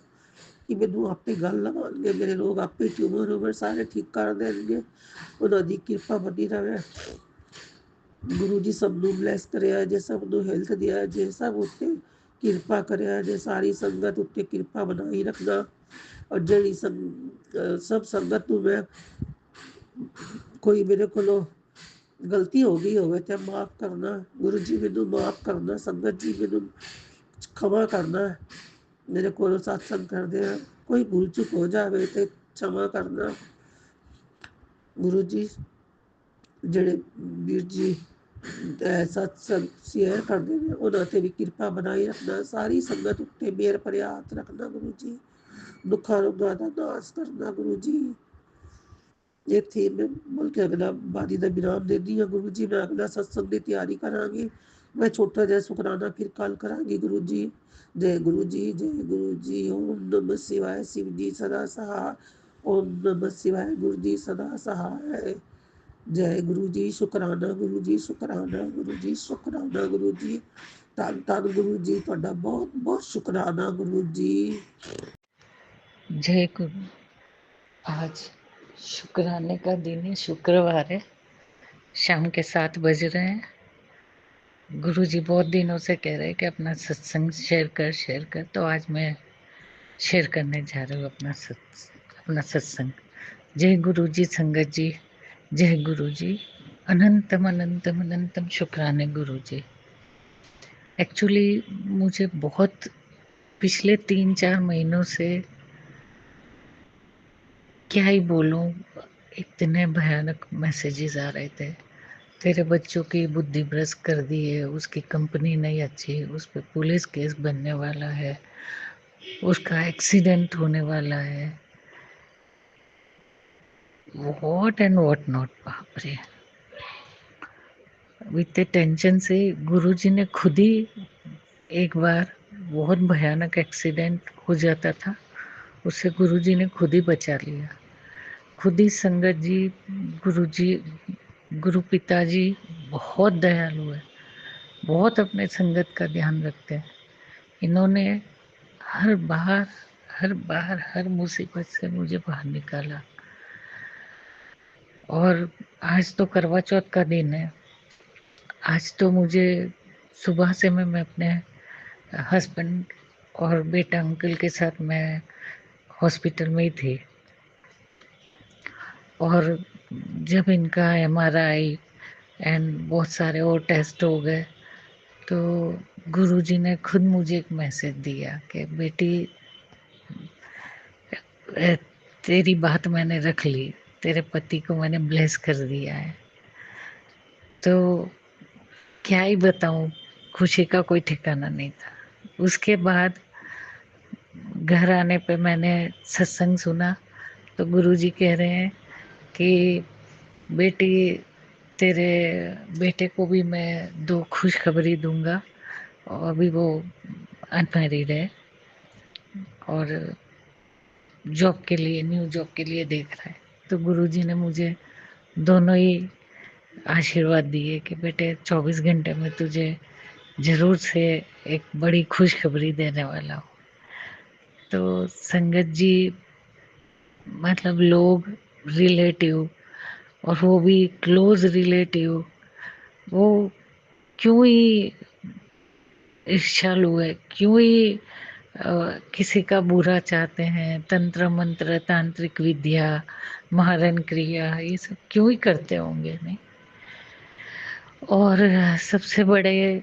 कि मैनू आपे गल लवाणगे, मेरे रोग आपे ट्यूमर सारे ठीक कर देणगे। उन्हां दी किरपा बनी रहे। गुरु जी सबनू ब्लैस करिया जे, सबनू हेल्थ दिया जे, सब उत्ते किरपा करिया जे, सारी संगत उत्ते किरपा बनाई रखना। और जेड़ी सब संगत नू मैं कोई मेरे कोलों गलती हो गई होवे ते माफ करना, गुरु जी मैनू माफ करना, संगत जी मैनू क्षमा करना। मेरे कोलों सत्संग करदे आ कोई भूल चूक हो जावे ते क्षमा करना। गुरु जी जेड़े वीर जी सत्संग शेयर करदे ने उन्हां ते भी किरपा बनाई रखना, सारी संगत उत्ते मेहर भरिया हाथ रखना गुरु जी, दुखा रोगां दा नाश करना गुरु जी। इत्थे मैं बल्कि अगला बारी दा विराम देनी हाँ गुरु जी, मैं अगला सत्संग दी तैयारी करांगी। मैं छोटा जिहा शुकराना फिर कल करांगी गुरु जी। जय गुरु जी, जय गुरु जी। ओम नमः शिवाय। शिव जी सदा सहाय। ओम नमः शिवाय। गुरु जी सदा सहाय। जय गुरु जी। शुकराना गुरु जी, शुकराना गुरु जी, शुकराना गुरु जी। धन धन गुरु जी, तुहाडा बहुत बहुत शुकराना गुरु जी। जय गुरु। आज शुक्राने का दिन है, शुक्रवार है, शाम के 7 बज रहे हैं। गुरु जी बहुत दिनों से कह रहे हैं कि अपना सत्संग शेयर कर, तो आज मैं शेयर करने जा रही हूँ अपना सत्संग। जय गुरु जी संगत जी, जय गुरु जी। अनंतम अनंतम अनंतम शुक्राने गुरु जी। एक्चुअली मुझे बहुत पिछले 3-4 महीनों से क्या ही बोलूं, इतने भयानक मैसेजेस आ रहे थे। तेरे बच्चों की बुद्धि भ्रष्ट कर दी है, उसकी कंपनी नहीं अच्छी, उस पर पुलिस केस बनने वाला है, उसका एक्सीडेंट होने वाला है, व्हाट एंड व्हाट नॉट। बाप रे, इतने टेंशन से गुरुजी ने खुद ही एक बार बहुत भयानक एक्सीडेंट हो जाता था, उससे गुरुजी ने खुद ही बचा लिया। खुद ही संगत जी, गुरुजी, गुरु पिताजी बहुत दयालु है, बहुत अपने संगत का ध्यान रखते हैं। इन्होंने हर मुसीबत से मुझे बाहर निकाला। और आज तो करवा चौथ का दिन है। आज तो मुझे सुबह से मैं अपने हस्बैंड और बेटा अंकल के साथ मैं हॉस्पिटल में ही थी। और जब इनका MRI एंड बहुत सारे और टेस्ट हो गए, तो गुरुजी ने खुद मुझे एक मैसेज दिया कि बेटी, तेरी बात मैंने रख ली, तेरे पति को मैंने ब्लेस कर दिया है। तो क्या ही बताऊं, खुशी का कोई ठिकाना नहीं था। उसके बाद घर आने पे मैंने सत्संग सुना, तो गुरुजी कह रहे हैं कि बेटी, तेरे बेटे को भी मैं 2 खुशखबरी दूंगा। और अभी वो अनमैरिड है और जॉब के लिए, न्यू जॉब के लिए देख रहा है। तो गुरुजी ने मुझे दोनों ही आशीर्वाद दिए कि बेटे 24 घंटे में तुझे जरूर से एक बड़ी खुशखबरी देने वाला हूँ। तो संगत जी, मतलब लोग, रिलेटिव, और वो भी क्लोज रिलेटिव, वो क्यों ही ईर्ष्यालु है, क्यों ही किसी का बुरा चाहते हैं, तंत्र मंत्र तांत्रिक विद्या महारन क्रिया ये सब क्यों ही करते होंगे नहीं। और सबसे बड़े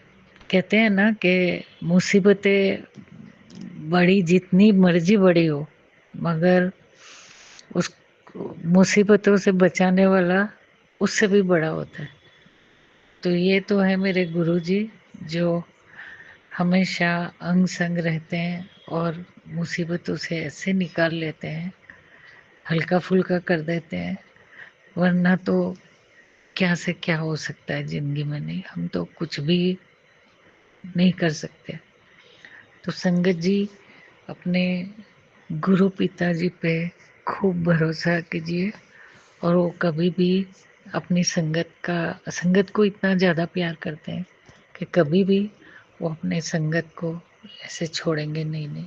कहते हैं ना कि मुसीबतें बड़ी जितनी मर्जी बड़ी हो मगर उस मुसीबतों से बचाने वाला उससे भी बड़ा होता है। तो ये तो है मेरे गुरुजी जो हमेशा अंग संग रहते हैं और मुसीबतों से ऐसे निकाल लेते हैं, हल्का फुल्का कर देते हैं। वरना तो क्या से क्या हो सकता है जिंदगी में, नहीं हम तो कुछ भी नहीं कर सकते। तो संगत जी अपने गुरु पिताजी पे खूब भरोसा कीजिए और वो कभी भी अपनी संगत को इतना ज़्यादा प्यार करते हैं कि कभी भी वो अपने संगत को ऐसे छोड़ेंगे नहीं।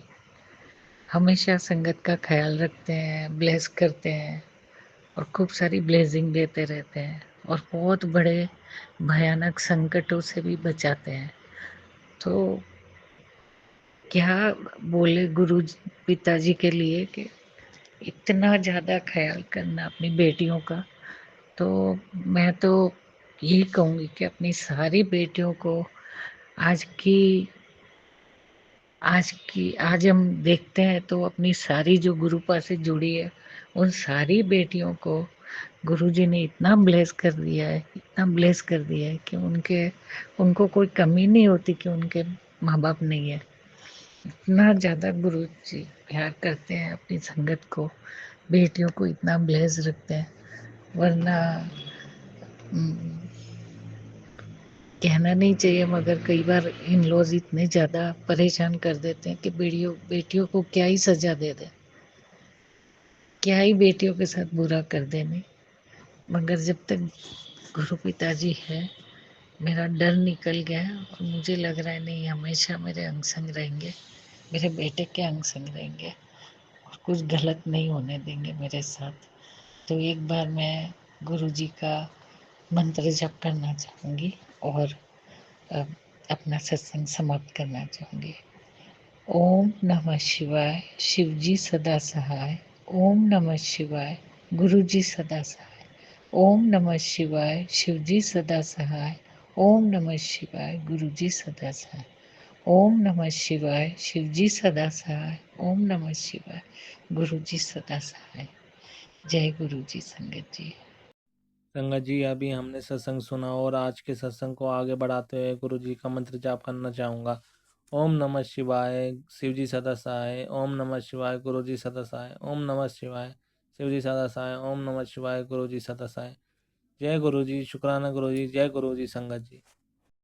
हमेशा संगत का ख्याल रखते हैं, ब्लेस करते हैं और खूब सारी ब्लेसिंग देते रहते हैं और बहुत बड़े भयानक संकटों से भी बचाते हैं। तो क्या बोले गुरु पिताजी के लिए कि इतना ज़्यादा ख्याल करना अपनी बेटियों का। तो मैं तो यही कहूँगी कि अपनी सारी बेटियों को आज की आज हम देखते हैं तो अपनी सारी जो गुरुपा से जुड़ी है उन सारी बेटियों को गुरुजी ने इतना ब्लेस कर दिया है, इतना ब्लेस कर दिया है कि उनको कोई कमी नहीं होती कि उनके माँ बाप नहीं है। इतना ज़्यादा गुरुजी प्यार करते हैं अपनी संगत को, बेटियों को इतना ब्लेस रखते हैं। वरना कहना नहीं चाहिए मगर कई बार इन लॉज इतने ज़्यादा परेशान कर देते हैं कि बेटियों को क्या ही सजा दे दे, क्या ही बेटियों के साथ बुरा कर देने। मगर जब तक गुरु पिताजी है मेरा डर निकल गया है और मुझे लग रहा है नहीं हमेशा मेरे अंग संग रहेंगे, मेरे बेटे के अंग संग रहेंगे और कुछ गलत नहीं होने देंगे मेरे साथ। तो एक बार मैं गुरुजी का मंत्र जप करना चाहूँगी और अपना सत्संग समाप्त करना चाहूँगी। ओम नमः शिवाय, शिवजी सदा सहाय। ओम नमः शिवाय, गुरुजी सदा सहाय। ओम नमः शिवाय, शिवजी सदा सहाय। ओम नमः शिवाय, गुरुजी सदा सहाय। ओम नमः शिवाय, शिवजी सदा सहाय। ओम नमः शिवाय, गुरुजी सदा सहाय। जय गुरुजी संगत जी। संगत जी अभी हमने सत्संग सुना और आज के सत्संग को आगे बढ़ाते हुए गुरु जी का मंत्र जाप करना चाहूँगा। ओम नमः शिवाय, शिवजी सदा सहाय। ओम नमः शिवाय, गुरु जी सदा सहाय। ओम नमः शिवाय, शिवजी सदा सहाय। ओम नमः शिवाय, गुरु जी सदा सहाय। जय गुरु जी, शुक्राना गुरु जी, जय गुरु जी संगत जी।